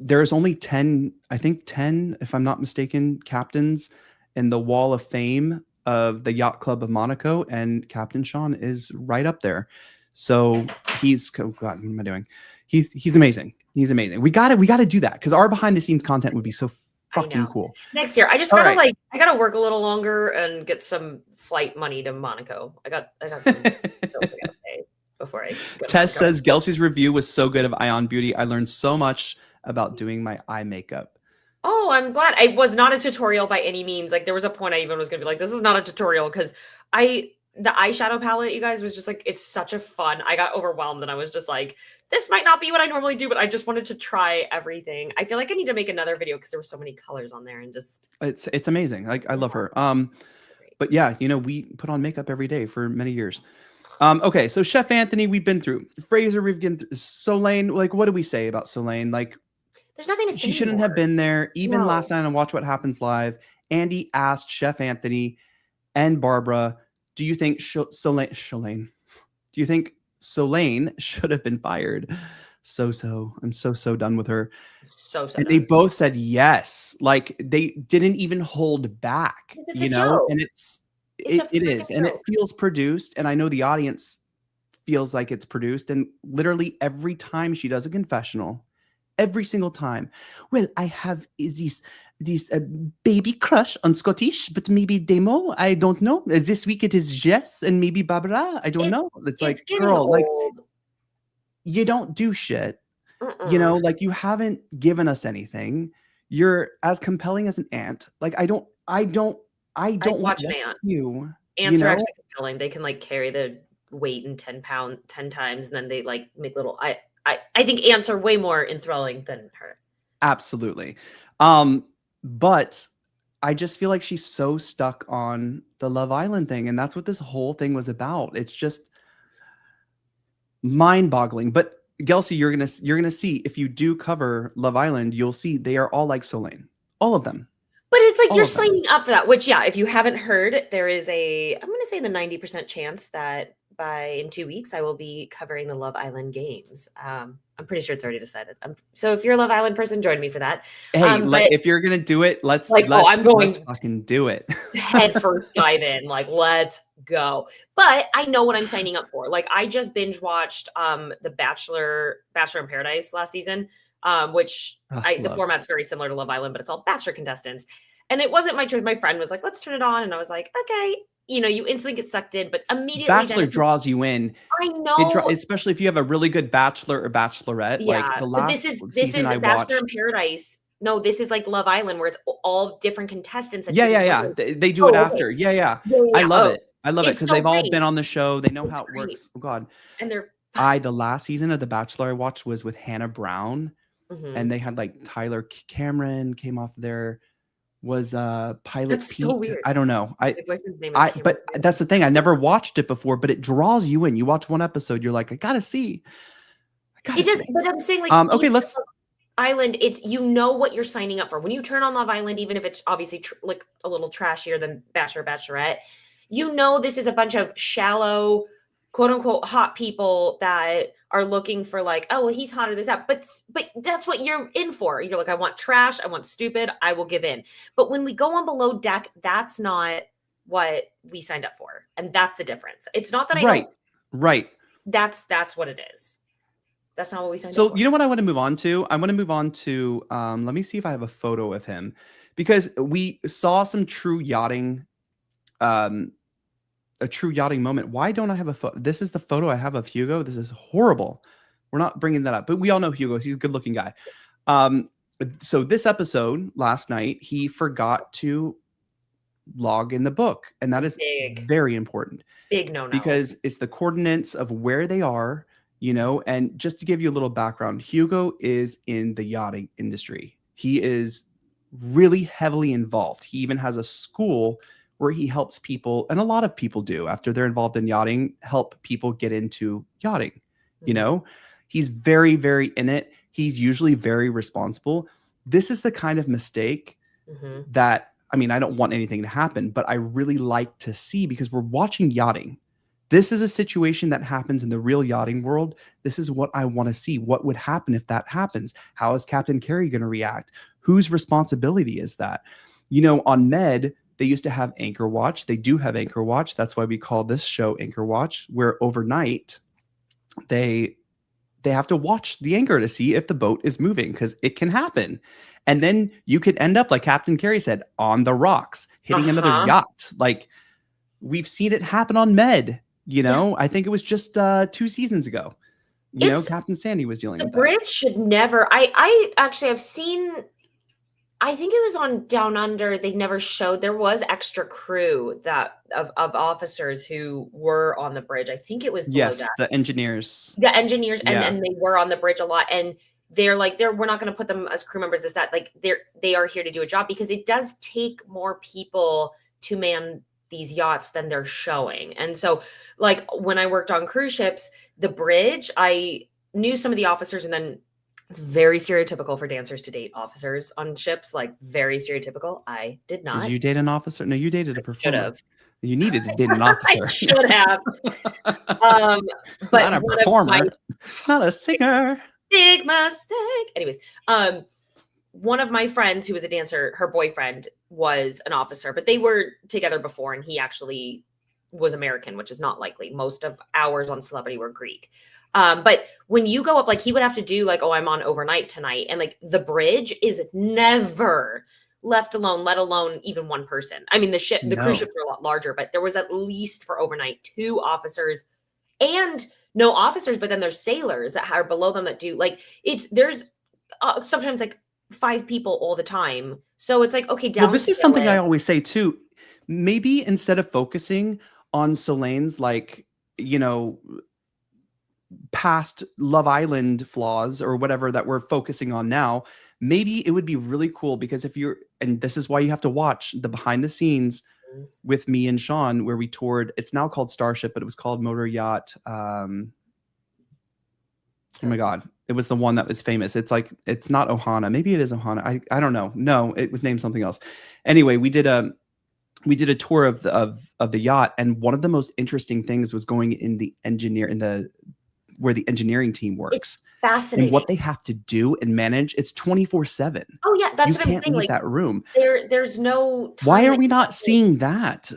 there's only 10, if I'm not mistaken, captains in the Wall of Fame of the Yacht Club of Monaco, and Captain Sean is right up there. So he's, oh God, what am I doing? He's amazing. He's amazing. We gotta do that because our behind the scenes content would be so fucking cool. Next year, I just gotta I gotta work a little longer and get some flight money to Monaco. I got some bills I gotta pay before I go. Tess says Gelsey's review was so good of Ion Beauty. I learned so much about doing my eye makeup. Oh, I'm glad. It was not a tutorial by any means. Like, there was a point I even was gonna be like, this is not a tutorial, because the eyeshadow palette, you guys, was just like, it's such a fun. I got overwhelmed and I was just like, this might not be what I normally do, but I just wanted to try everything. I feel like I need to make another video because there were so many colors on there and just it's amazing. Like, I love her. But yeah, you know, we put on makeup every day for many years. Okay, so Chef Anthony, we've been through. Fraser, we've been through. Solene, like, what do we say about Solene? Like, there's nothing to say. She shouldn't have been there. Even last night on Watch What Happens Live, Andy asked Chef Anthony and Barbara, do you think Solene? Do you think Solene should have been fired? I'm so done with her. And they both said yes. Like, they didn't even hold back, you know? Joke. And it is. And it feels produced. And I know the audience feels like it's produced. And literally every time she does a confessional, every single time, well, I have this baby crush on Scottish, but maybe demo, I don't know. This week it is Jess and maybe Barbara. I don't know. It's like, girl, like, you don't do shit. You know, like, you haven't given us anything. You're as compelling as an ant. Like, I don't watch an ant. Ants are actually compelling. They can, like, carry the weight in 10 times, and then they, like, make little. I think ants are way more enthralling than her. Absolutely. But I just feel like she's so stuck on the Love Island thing, and that's what this whole thing was about. It's just mind-boggling. But Gelsey, you're gonna see, if you do cover Love Island, you'll see they are all like Solene. All of them. But it's like All you're of them. signing up for that, which, yeah, if you haven't heard, there is I'm going to say the 90% chance that in 2 weeks, I will be covering the Love Island games. I'm pretty sure it's already decided. So if you're a Love Island person, join me for that. Hey, But if you're gonna do it, let's like, oh, let's I'm let's going fucking do it. head first dive in, like, let's go. But I know what I'm signing up for. Like, I just binge watched the Bachelor in Paradise last season, which the Love. format's very similar to Love Island, but it's all bachelor contestants. And it wasn't my choice. My friend was like, let's turn it on. And I was like, okay. You instantly get sucked in, but immediately Bachelor then draws you in. I know. Especially if you have a really good bachelor or bachelorette. Like Yeah, the but last this season is I Bachelor in watched. Paradise. No, this is like Love Island where it's all different contestants that didn't Yeah. really. They do it Oh, okay. after. Yeah. I Yeah. love Oh, it. I love it it's because so they've all great. been on the show. They know It's how it great. works. Oh God. And they're The last season of The Bachelor I watched was with Hannah Brown, and Mhm. they had like Tyler Cameron came off there. Was Pilot That's so Pete? weird. I don't know. My boyfriend's name is Cameron But too. that's the thing. I never watched it before, but it draws you in. You watch one episode, you're like, I gotta see. I gotta It does, see. but I'm saying, like, Okay, even let's. Love Island, it's what you're signing up for. When you turn on Love Island, even if it's obviously like a little trashier than Bachelor, Bachelorette, this is a bunch of shallow, quote unquote, hot people that are looking for, like, oh, well, he's hotter, this, that. But that's what you're in for. You're like, I want trash, I want stupid, I will give in. But when we go on Below Deck, that's not what we signed up for. And that's the difference. It's not that I don't, Right. that's what it is. That's not what we signed up So for. you know what I want to move on to? I want to move on to. Let me see if I have a photo of him, because we saw some true yachting. A true yachting moment. Why don't I have a photo? This is the photo I have of Hugo. This is horrible. We're not bringing that up, but we all know Hugo. He's a good looking guy. So this episode last night, he forgot to log in the book, and that is very important. Big no-no. Because it's the coordinates of where they are, and just to give you a little background, Hugo is in the yachting industry. He is really heavily involved. He even has a school where he helps people, and a lot of people do after they're involved in yachting, help people get into yachting. He's very, very in it. He's usually very responsible. This is the kind of mistake that, I mean, I don't want anything to happen, but I really like to see, because we're watching yachting. This is a situation that happens in the real yachting world. This is what I want to see. What would happen if that happens? How is Captain Kerry going to react? Whose responsibility is that? On Med, they used to have Anchor Watch. They do have Anchor Watch. That's why we call this show Anchor Watch, where overnight they have to watch the anchor to see if the boat is moving, because it can happen. And then you could end up, like Captain Kerry said, on the rocks, hitting another yacht. Like, we've seen it happen on Med. I think it was just 2 seasons ago. Captain Sandy was dealing with that. The bridge should never. I actually have seen. I think it was on Down Under. They never showed. There was extra crew of officers who were on the bridge. I think it was below that. The engineers. The engineers, and they were on the bridge a lot. And they're like, we're not going to put them as crew members. Is that like they are here to do a job, because it does take more people to man these yachts than they're showing. And so, like, when I worked on cruise ships, the bridge, I knew some of the officers, and then it's very stereotypical for dancers to date officers on ships, like very stereotypical. I did not. Did you date an officer? No, you dated a performer. Should have. You needed to date an officer. I should have. But not a performer, not a singer. Big mistake. Anyways, one of my friends who was a dancer, her boyfriend was an officer, but they were together before, and he actually was American, which is not likely. Most of ours on Celebrity were Greek. But when you go up, like, he would have to do, like, oh, I'm on overnight tonight. And, like, the bridge is never left alone, let alone even one person. I mean, the cruise ships were a lot larger, but there was at least for overnight 2 officers and no officers, but then there's sailors that are below them that do, like, there's sometimes like 5 people all the time. So it's like, okay, well, this is something I always say too. Maybe instead of focusing on Solene's, like, past Love Island flaws or whatever that we're focusing on now, maybe it would be really cool, because and this is why you have to watch the behind the scenes with me and Sean, where we toured. It's now called Starship, but it was called Motor Yacht. Oh my God. It was the one that was famous. It's like, it's not Ohana. Maybe it is Ohana. I don't know. No, it was named something else. Anyway, we did a tour of the yacht, and one of the most interesting things was going in the where the engineering team works. It's fascinating. And what they have to do and manage. It's 24/7. Oh yeah, that's you what I'm saying. Can't leave Like that room. there's no time. Why are we not seeing that?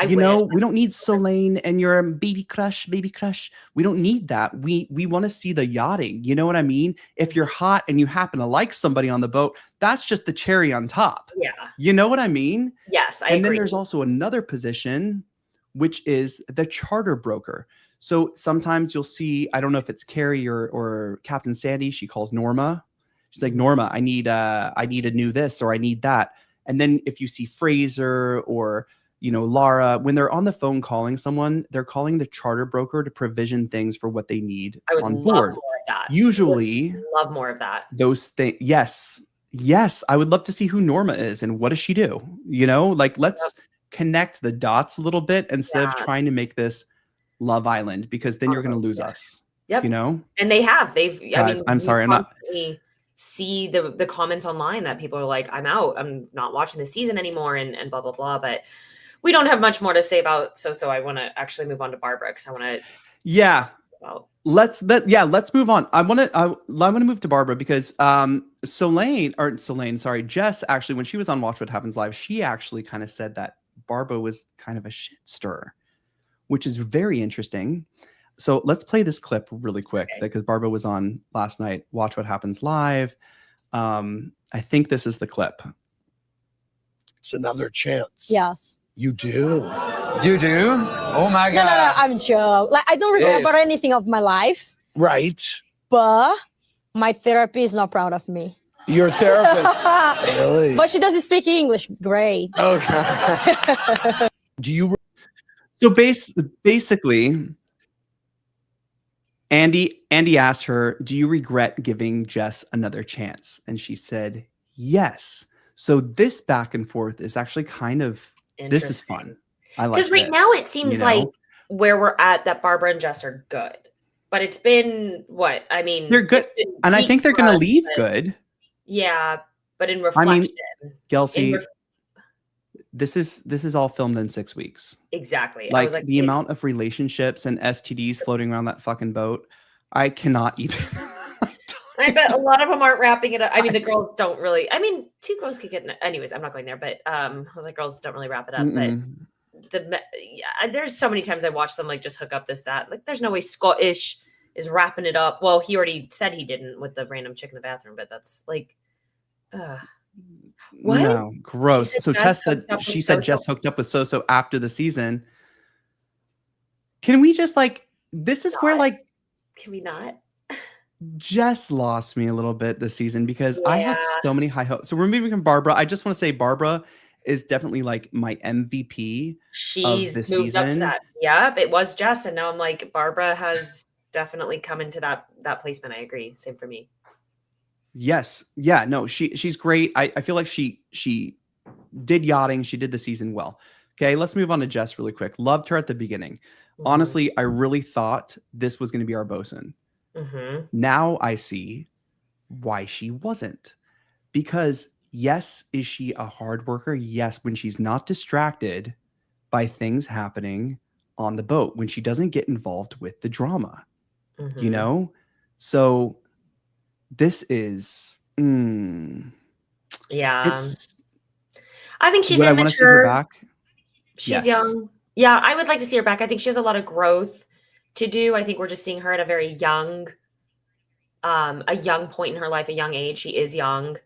No, we don't need Solene and your baby crush. We don't need that. We want to see the yachting. You know what I mean? If you're hot and you happen to like somebody on the boat, that's just the cherry on top. Yeah. You know what I mean? Yes, I agree. agree. Then there's also another position, which is the charter broker. So sometimes you'll see, I don't know if it's Kerry or Captain Sandy, she calls Norma. She's like, Norma, I need a new this, or I need that. And then if you see Fraser or, Lara, when they're on the phone calling someone, they're calling the charter broker to provision things for what they need on board. Love more of that. Usually, love more of that. Those things. Yes. I would love to see who Norma is and what does she do? Let's connect the dots a little bit instead of trying to make this Love Island, because then you're going to lose us. Yep. And Guys, I'm sorry, I'm not. See the comments online that people are like, I'm out, I'm not watching the season anymore, and blah blah blah. But we don't have much more to say about so I want to actually move on to Barbara, because I want to let's move on. I want to move to Barbara because Jess, actually, when she was on Watch What Happens Live, she actually kind of said that Barbara was kind of a shit stirrer, which is very interesting. So let's play this clip really quick, because Barbara was on last night, Watch What Happens Live. I think this is the clip. It's another chance. Yes. You do? You do? Oh my God. No, I'm sure. Like, I don't remember anything of my life. Right. But my therapist is not proud of me. Your therapist? Really? But she doesn't speak English. Great. Okay. Do you... So basically, Andy asked her, do you regret giving Jess another chance? And she said, yes. So this back and forth is actually kind of, this is fun. I like, because right now it seems like where we're at, that Barbara and Jess are good, but it's been what? I mean, they're good. And I think they're going to leave good. Yeah. But in reflection, I mean, Gelsey, this is all filmed in 6 weeks. Exactly. Like, the amount of relationships and STDs floating around that fucking boat, I cannot even. I bet a lot of them aren't wrapping it up. I mean, the girls don't really. I mean, two girls could get. Anyways, I'm not going there. But I was like, girls don't really wrap it up. But there's so many times I watch them like just hook up this that. Like, there's no way Scottish is wrapping it up. Well, he already said he didn't with the random chick in the bathroom. But that's like, what? No, gross. So Tess said Jess hooked up with So after the season. Can we just this is where can we not? Jess lost me a little bit this season, because I had so many high hopes. So we're moving from Barbara. I just want to say Barbara is definitely my MVP. She's moved season. Up to that. Yep, it was Jess, and now I'm like, Barbara has definitely come into that placement. I agree. Same for me. Yes. Yeah. No. She's great. I feel like she did yachting. She did the season well. Okay. Let's move on to Jess really quick. Loved her at the beginning. Mm-hmm. Honestly, I really thought this was going to be our bosun. Mm-hmm. Now I see why she wasn't, because yes, is she a hard worker? Yes. When she's not distracted by things happening on the boat, when she doesn't get involved with the drama, so this is, yeah, I think she's immature. I want to see her back. She's young. Yeah. I would like to see her back. I think she has a lot of growth to do. I think we're just seeing her at a very young point in her life, a young age. She is young.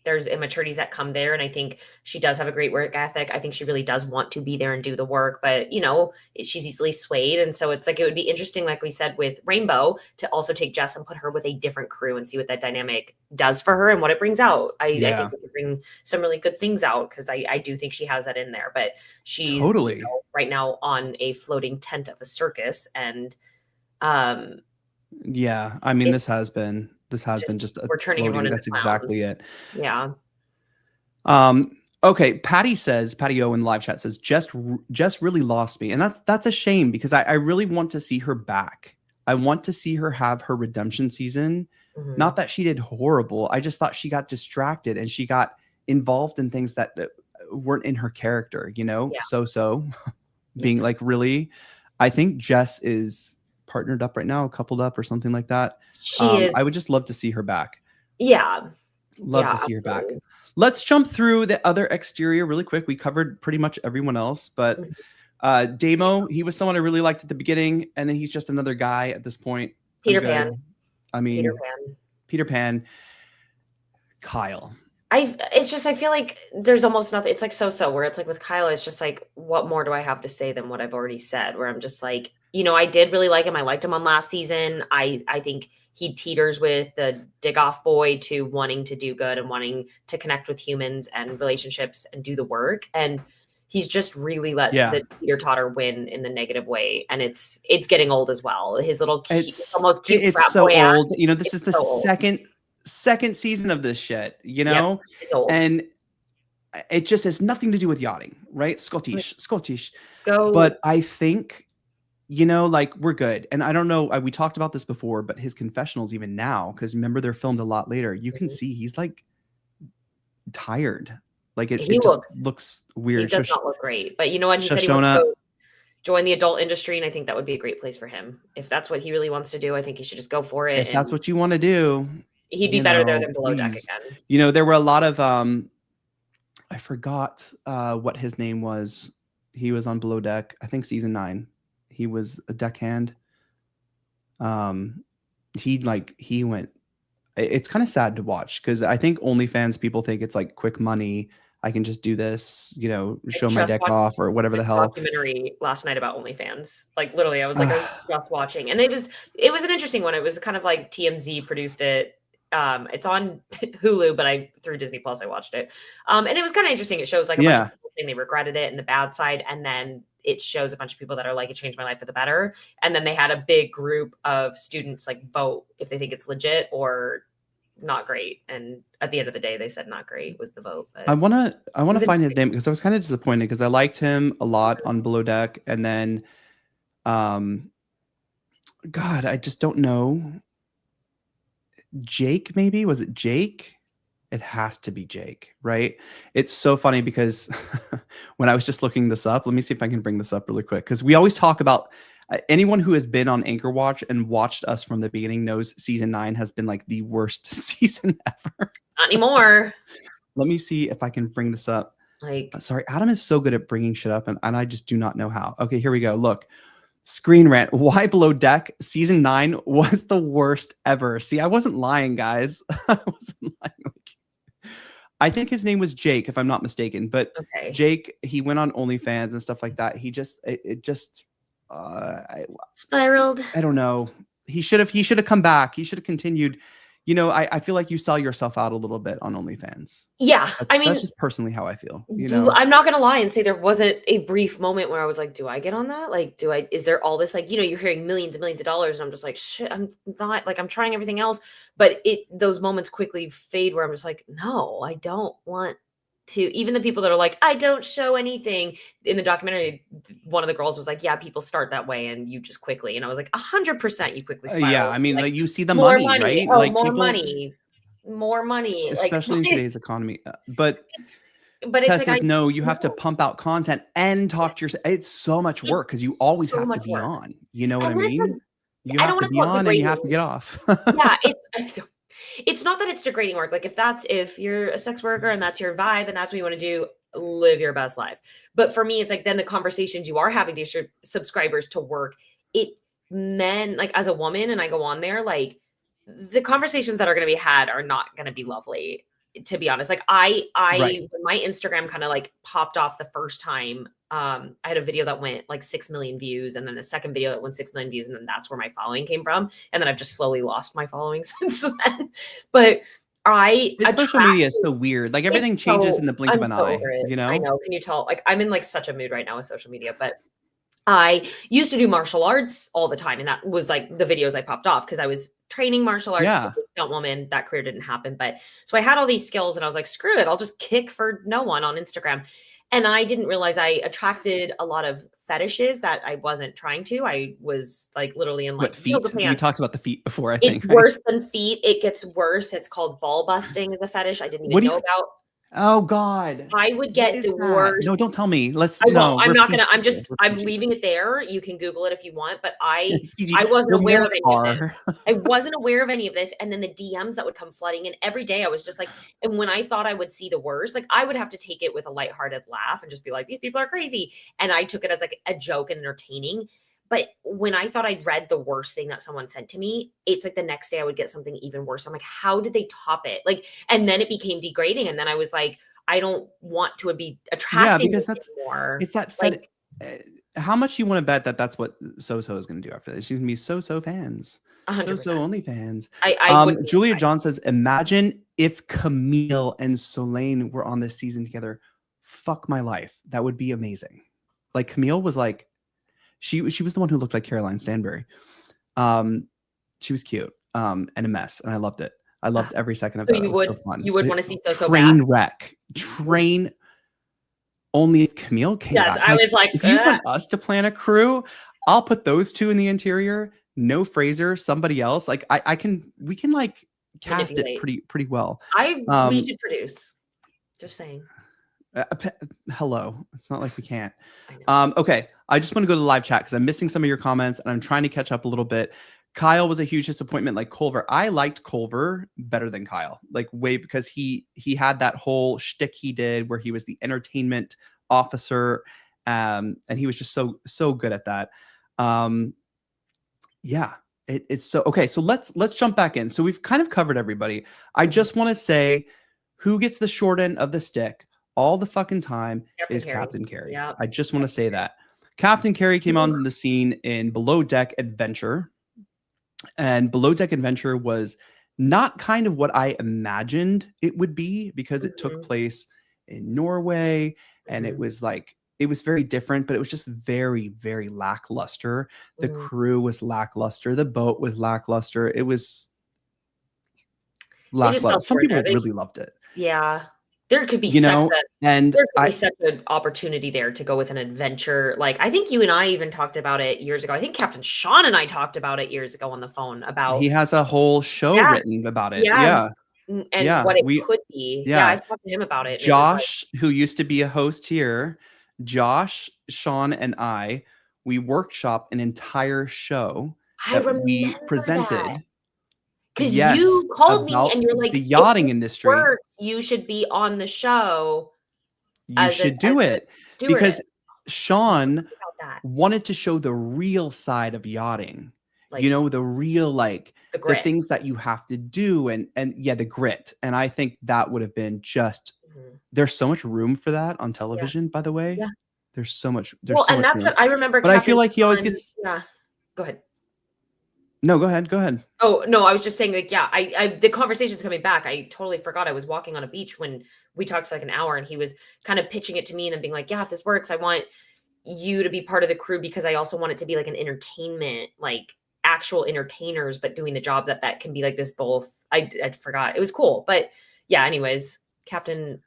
There's immaturities that come there. And I think she does have a great work ethic. I think she really does want to be there and do the work, but she's easily swayed. And so it's like, it would be interesting, like we said, with Rainbeau, to also take Jess and put her with a different crew and see what that dynamic does for her and what it brings out. I think it could bring some really good things out, because I do think she has that in there, but she's totally right now on a floating tent of a circus. And yeah, I mean, this has been just we're turning everyone into that's clowns. Exactly it. Yeah. Okay. Patty O in the live chat says, Jess really lost me. And that's a shame, because I really want to see her back. I want to see her have her redemption season. Mhm. Not that she did horrible. I just thought she got distracted and she got involved in things that weren't in her character, you know? Yeah. So being like, really, I think Jess is partnered up right now, coupled up or something like that. She is. I would just love to see her back. Yeah. Love Yeah, to see her back. absolutely. Let's jump through the other exterior really quick. We covered pretty much everyone else, but Damo, he was someone I really liked at the beginning, and then he's just another guy at this point. Peter I'm good. Pan. I mean, Peter Pan. Peter Pan. Kyle. It's just, I feel like there's almost nothing. It's like so where it's like with Kyle, it's just like, what more do I have to say than what I've already said? Where I'm just like, you know, I did really like him. I liked him on last season. I think he teeters with the dig off boy to wanting to do good and wanting to connect with humans and relationships and do the work. And he's just really let the teeter totter win in the negative way. And it's getting old as well. His little almost cute it's frat so boy act. old. You know, this is the so second season of this shit, you know? Yep, it's old. And it just has nothing to do with yachting, right? Scottish. Go. But I think, you know, like, we're good. And I don't know, we talked about this before, but his confessionals even now, because remember they're filmed a lot later, you can see he's like tired. Like it just looks weird. He does not look great. But you know what? He said he Shoshona, wants to join the adult industry, and I think that would be a great place for him. If that's what he really wants to do, I think he should just go for it. If that's what you want to do, he'd be better there than Below Deck again. You know, there were a lot of I forgot what his name was. He was on Below Deck, I think season 9. He was a deckhand. He went. It's kind of sad to watch because I think OnlyFans people think it's like quick money. I can just do this, you know, show my deck off or whatever the hell. Documentary last night about OnlyFans. Like literally, I was like, I was just watching, and it was an interesting one. It was kind of like TMZ produced it. It's on Hulu, but through Disney Plus I watched it. And it was kind of interesting. It shows like a bunch of people saying they regretted it and the bad side, and then it shows a bunch of people that are like, it changed my life for the better. And then they had a big group of students like vote if they think it's legit or not great. And at the end of the day, they said not great was the vote. But I wanna find his name because I was kind of disappointed because I liked him a lot on Below Deck, and then God, I just don't know. Jake, maybe? Was it Jake? It has to be Jake, right? It's so funny because when I was just looking this up, let me see if I can bring this up really quick, because we always talk about anyone who has been on Anchor Watch and watched us from the beginning knows season 9 has been like the worst season ever. Not anymore. Let me see if I can bring this up. Like, sorry, Adam is so good at bringing shit up, and I just do not know how. Okay, here we go. Look. Screen Rant. Why Below Deck season 9 was the worst ever. See, I wasn't lying, guys. I wasn't lying. I think his name was Jake, if I'm not mistaken. But Jake, he went on OnlyFans and stuff like that. He just, it just spiraled. I don't know. He should have come back. He should have continued. You know, I feel like you sell yourself out a little bit on OnlyFans. Yeah. I mean, that's just personally how I feel. You know, I'm not going to lie and say there wasn't a brief moment where I was like, do I get on that? Like, is there all this, like, you know, you're hearing millions and millions of dollars and I'm just like, shit, I'm not, like, I'm trying everything else. But those moments quickly fade where I'm just like, no, I don't want to. Even the people that are like, I don't show anything in the documentary, one of the girls was like, yeah, people start that way and you just quickly. And I was like, 100% you quickly spiral. Yeah, I mean, like you see the more money, right? Oh, like more money, especially like, in today's economy. But But Tess it's says like, no, you have to pump out content and talk to yourself. It's so much work because you always so have to much be work. on. You know what I And then it's mean? You I have don't to wanna be call it on and you have to degrading. get off. Yeah, it's not that it's degrading work. Like if you're a sex worker and that's your vibe and that's what you want to do, live your best life. But for me, it's like then the conversations you are having to your subscribers to work, like as a woman, and I go on there, like the conversations that are going to be had are not going to be lovely, to be honest. Like Right. when my Instagram kind of like popped off the first time, I had a video that went like 6 million views, and then the second video that went 6 million views, and then that's where my following came from. And then I've just slowly lost my following since then. But Social media is so weird. Like everything changes in the blink of an eye. over it. You know? I know. Can you tell? Like I'm in like such a mood right now with social media, but I used to do martial arts all the time. And that was like the videos I popped off because I was training martial arts to be a stunt woman. That career didn't happen. But so I had all these skills and I was like, screw it. I'll just kick for no one on Instagram. And I didn't realize I attracted a lot of fetishes that I wasn't trying to. I was like literally in like What feet? yoga We pants. talked about the feet before, I It's think. Right? worse than feet. It gets worse. It's called ball busting is a fetish I didn't even know about. Oh God. I would What get is the that? worst. No, don't tell me. Let's I won't. no. I'm we're not gonna. PG I'm just. here. We're I'm PG. leaving it there. You can Google it if you want. But I PG. wasn't We're aware more of any of this. R. I wasn't aware of any of this. And then the DMs that would come flooding in every day, I was just like, and when I thought I would see the worst, like I would have to take it with a lighthearted laugh and just be like, these people are crazy. And I took it as like a joke and entertaining. But when I thought I'd read the worst thing that someone sent to me, it's like the next day I would get something even worse. I'm like, how did they top it? Like, and then it became degrading. And then I was like, I don't want to be attracting because this anymore. it's that like, how much you want to bet that that's what So-So is going to do after this? She's going to be So-So fans. 100%. So-So only fans. I would Julia John says, imagine if Camille and Solene were on this season together. Fuck my life. That would be amazing. Like Camille was like, she was the one who looked like Caroline Stanbury. She was cute and a mess, and I loved it. I loved every second of So that. you It was would so fun. you would want to see So train bad? wreck. Train only if Camille came Yes, back. I was like, if you want us to plan a crew, I'll put those two in the interior. No Fraser, somebody else. Like we can like cast it pretty well. We should produce. Just saying. Hello. It's not like we can't. I know. Okay. I just want to go to the live chat because I'm missing some of your comments and I'm trying to catch up a little bit. Kyle was a huge disappointment like Culver. I liked Culver better than Kyle, like way because he had that whole shtick he did where he was the entertainment officer. And he was just so good at that. Yeah, it's so okay. So let's jump back in. So we've kind of covered everybody. I just want to say who gets the short end of the stick all the fucking time is Captain Kerry. Yep. I just want to say that. Captain Kerry came onto the scene in Below Deck Adventure. And Below Deck Adventure was not kind of what I imagined it would be because it took place in Norway and it was like, it was very different, but it was just very, very lackluster. The crew was lackluster. The boat was lackluster. It was lackluster. Some people really loved it. Yeah. There could be such an opportunity there to go with an adventure. Like I think you and I even talked about it years ago. I think Captain Sean and I talked about it years ago on the phone about he has a whole show written about it. Yeah. And what it could be. Yeah, I've talked to him about it. Josh, who used to be a host here, Josh, Sean, and I, we workshop an entire show that we presented. Because you called me and you're like, the yachting industry. You should be on the show. You should do it because Sean wanted to show the real side of yachting. Like, the real the things that you have to do and the grit. And I think that would have been just. There's so much room for that on television. By the way, there's so much. There's so much that's room. what I remember. But I feel like he always gets. Yeah. Go ahead. No, go ahead. Oh, no, I was just saying I the conversation's coming back. I totally forgot I was walking on a beach when we talked for like an hour and he was kind of pitching it to me and then being like, yeah, if this works, I want you to be part of the crew because I also want it to be like an entertainment, like actual entertainers, but doing the job that can be like this both. I forgot. It was cool. But yeah, anyways, Captain.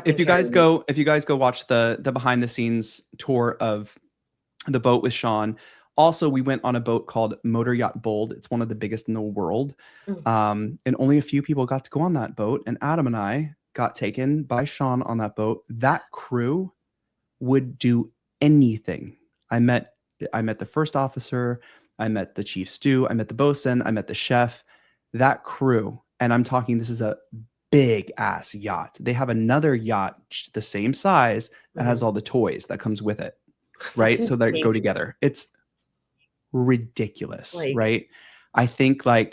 If you guys go watch the behind the scenes tour of the boat with Sean. Also, we went on a boat called Motor Yacht Bold. It's one of the biggest in the world. And only a few people got to go on that boat. And Adam and I got taken by Sean on that boat. That crew would do anything. I met the first officer. I met the chief stew. I met the bosun. I met the chef. That crew. And I'm talking, this is a big ass yacht. They have another yacht the same size that has all the toys that comes with it. Right? So they go together. It's ridiculous, right? I think I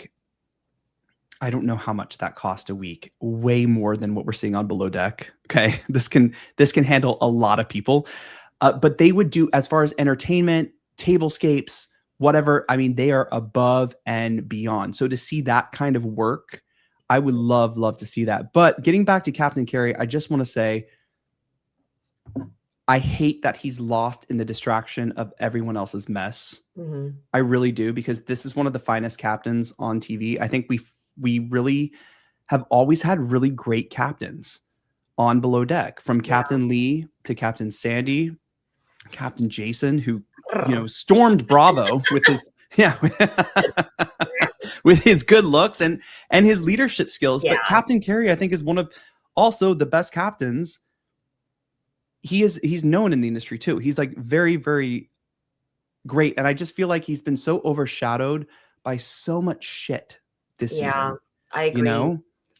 don't know how much that cost a week. Way more than what we're seeing on Below Deck. Okay, this can handle a lot of people. But they would do, as far as entertainment, tablescapes, whatever. I mean, they are above and beyond. So to see that kind of work, I would love to see that. But getting back to Captain Kerry, I just want to say, I hate that he's lost in the distraction of everyone else's mess. I really do, because this is one of the finest captains on TV. I think we really have always had really great captains on Below Deck, from Captain Lee to Captain Sandy Captain Jason, who, stormed Bravo with his, with his good looks and his leadership skills. Yeah. But Captain Kerry, I think, is one of also the best captains. He's known in the industry too. He's like very, very great. And I just feel like he's been so overshadowed by so much shit this season. I agree.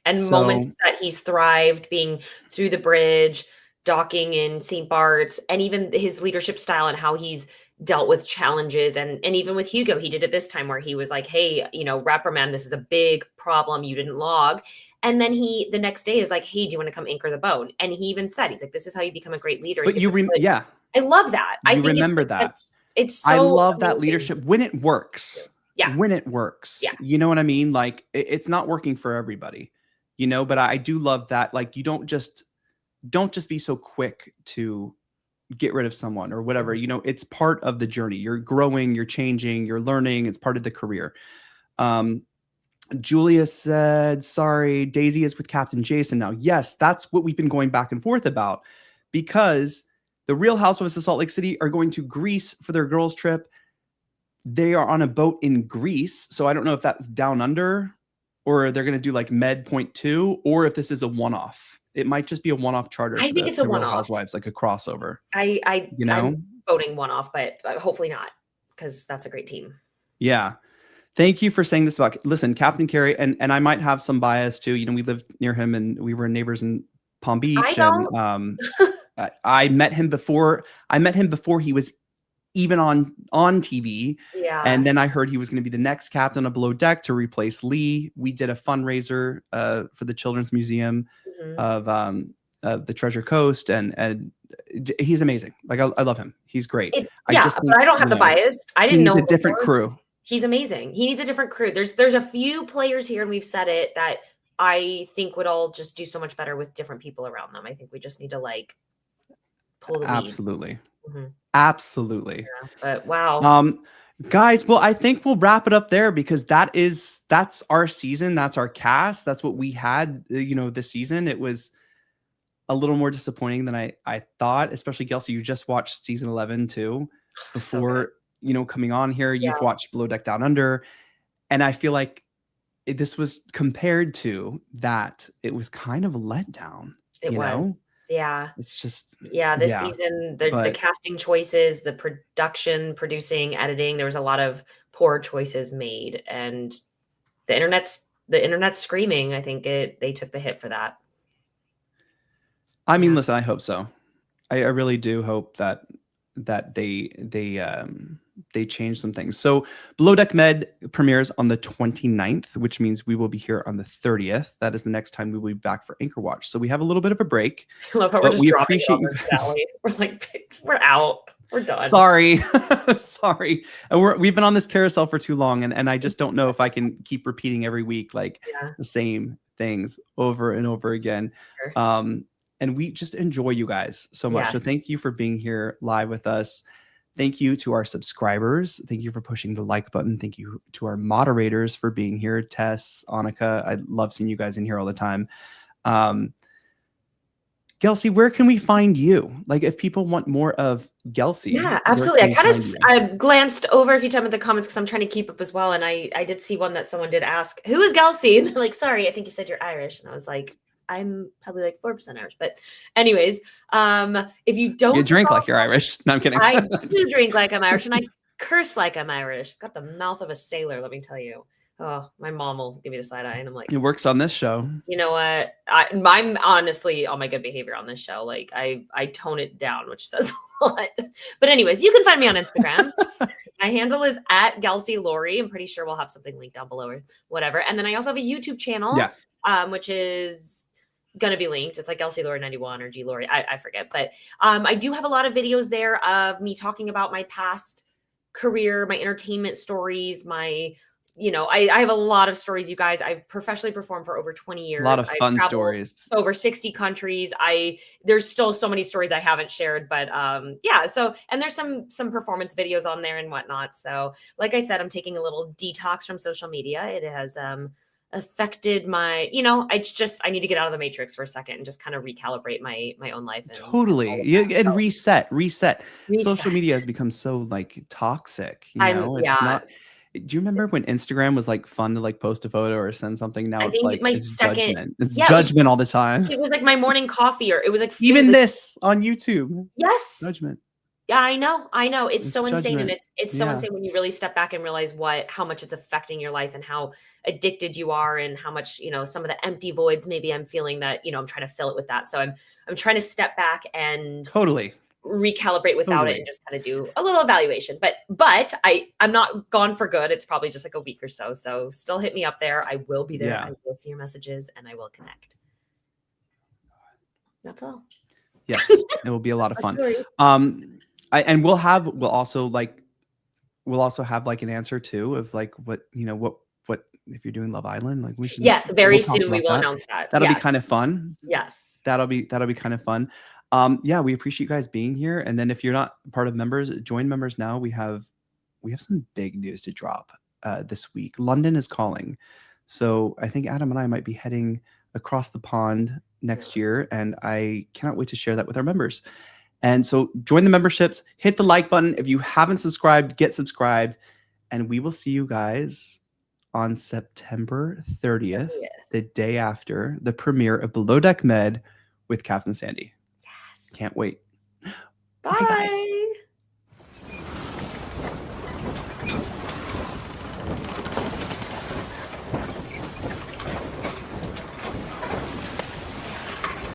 And So- moments that he's thrived, being through the bridge, docking in St. Bart's, and even his leadership style and how he's dealt with challenges. And even with Hugo, he did it this time where he was like, hey, reprimand, this is a big problem. You didn't log. And then he, the next day, is like, hey, do you want to come anchor the boat? And he even said, he's like, this is how you become a great leader. But I love that. I think remember that. It's so I love that amazing. leadership when it works. Yeah. When it works. Yeah. You know what I mean? Like it's not working for everybody, but I do love that. Like you don't just be so quick to get rid of someone or whatever. It's part of the journey. You're growing, you're changing, you're learning. It's part of the career. Julia said, sorry, Daisy is with Captain Jason now. Yes, that's what we've been going back and forth about, because the Real Housewives of Salt Lake City are going to Greece for their girls' trip. They are on a boat in Greece. So I don't know if that's down under or they're going to do like Med Point 2 or if this is a one-off. It might just be a one-off charter. I think it's a Real one-off. Housewives, like a crossover. I'm voting one-off, but hopefully not, because that's a great team. Yeah. Thank you for saying this about, listen, Captain Kerry, and I might have some bias too. We lived near him and we were neighbors in Palm Beach. And I met him before he was even on TV. Yeah. And then I heard he was going to be the next captain of Below Deck to replace Lee. We did a fundraiser for the Children's Museum of the Treasure Coast, and he's amazing. Like I love him. He's great. But I don't have the bias. I didn't know. He's a different crew. He's amazing. He needs a different crew. There's a few players here, and we've said it, that I think would all just do so much better with different people around them. I think we just need to pull the Absolutely. Mm-hmm. Absolutely. Yeah, but wow. Guys, well, I think we'll wrap it up there because that's our season. That's our cast. That's what we had, this season. It was a little more disappointing than I thought, especially Gelsey. You just watched season 11 too before, coming on here. You've watched Below Deck Down Under. And I feel like this was compared to that. It was kind of a letdown. It was. Yeah. It's just. Yeah. This season, the casting choices, the producing, editing, there was a lot of poor choices made. And the internet's screaming. I think they took the hit for that. I mean, listen, I hope so. I really do hope that they change some things. So Below Deck Med premieres on the 29th, which means we will be here on the 30th. That is the next time we will be back for Anchor Watch. So we have a little bit of a break. I love how we appreciate you guys. We're out. We're done. Sorry. And we've been on this carousel for too long. And I just don't know if I can keep repeating every week, the same things over and over again. Sure. And we just enjoy you guys so much. Yes. So thank you for being here live with us. Thank you to our subscribers. Thank you for pushing the like button. Thank you to our moderators for being here. Tess, Annika, I love seeing you guys in here all the time. Gelsey, where can we find you? If people want more of Gelsey. Yeah, absolutely. I glanced over a few times at the comments because I'm trying to keep up as well. And I did see one that someone did ask, who is Gelsey? And they're like, sorry, I think you said you're Irish. And I was like, I'm probably 4% Irish, but anyways, if you don't, you drink like you're Irish. No, I'm kidding. I do drink like I'm Irish, and I curse like I'm Irish. Got the mouth of a sailor, let me tell you. Oh, my mom will give me the side eye, and I'm like, it works on this show. You know what? I'm honestly on my good behavior on this show. I tone it down, which says a lot. But anyways, you can find me on Instagram. My handle is at Gelsey Lori. I'm pretty sure we'll have something linked down below or whatever. And then I also have a YouTube channel, which is going to be linked. It's like Gelsey Lori 91 or G Lori. I forget, but I do have a lot of videos there of me talking about my past career, my entertainment stories, I have a lot of stories, you guys. I've professionally performed for over 20 years. A lot of fun stories. Over 60 countries. There's still so many stories I haven't shared, but so, and there's some performance videos on there and whatnot. So like I said, I'm taking a little detox from social media. It has affected my, I need to get out of the matrix for a second and just kind of recalibrate my own life. And Totally. And reset. Social media has become so like toxic, it's not. Do you remember when Instagram was like fun to like post a photo or send something? Now I it's think like my it's second- judgment. It's Yeah, judgment all the time. It was like my morning coffee, or it was like food, Even like- this on YouTube. Yes. Judgment. Yeah, I know. It's so insane. judgment. And it's so Yeah. insane when you really step back and realize how much it's affecting your life and how addicted you are, and how much, some of the empty voids maybe I'm feeling that, I'm trying to fill it with that. So I'm trying to step back and Totally. recalibrate without it and just kind of do a little evaluation. But I'm not gone for good. It's probably just like a week or so. So still hit me up there. I will be there. Yeah. I will see your messages and I will connect. That's all. Yes, it will be a lot of fun. Story. And we'll also have like an answer too of like what if you're doing Love Island, like we should. Yes, very talk soon we about will that. announce that. That'll Yes. be kind of fun. Yes. That'll be kind of fun. Yeah, we appreciate you guys being here. And then if you're not part of members, join members now. We have some big news to drop this week. London is calling. So I think Adam and I might be heading across the pond next year, and I cannot wait to share that with our members. And so join the memberships, hit the like button. If you haven't subscribed, get subscribed, and we will see you guys on September 30th, the day after the premiere of Below Deck Med with Captain Sandy. Yes. Can't wait. Bye. Bye, guys.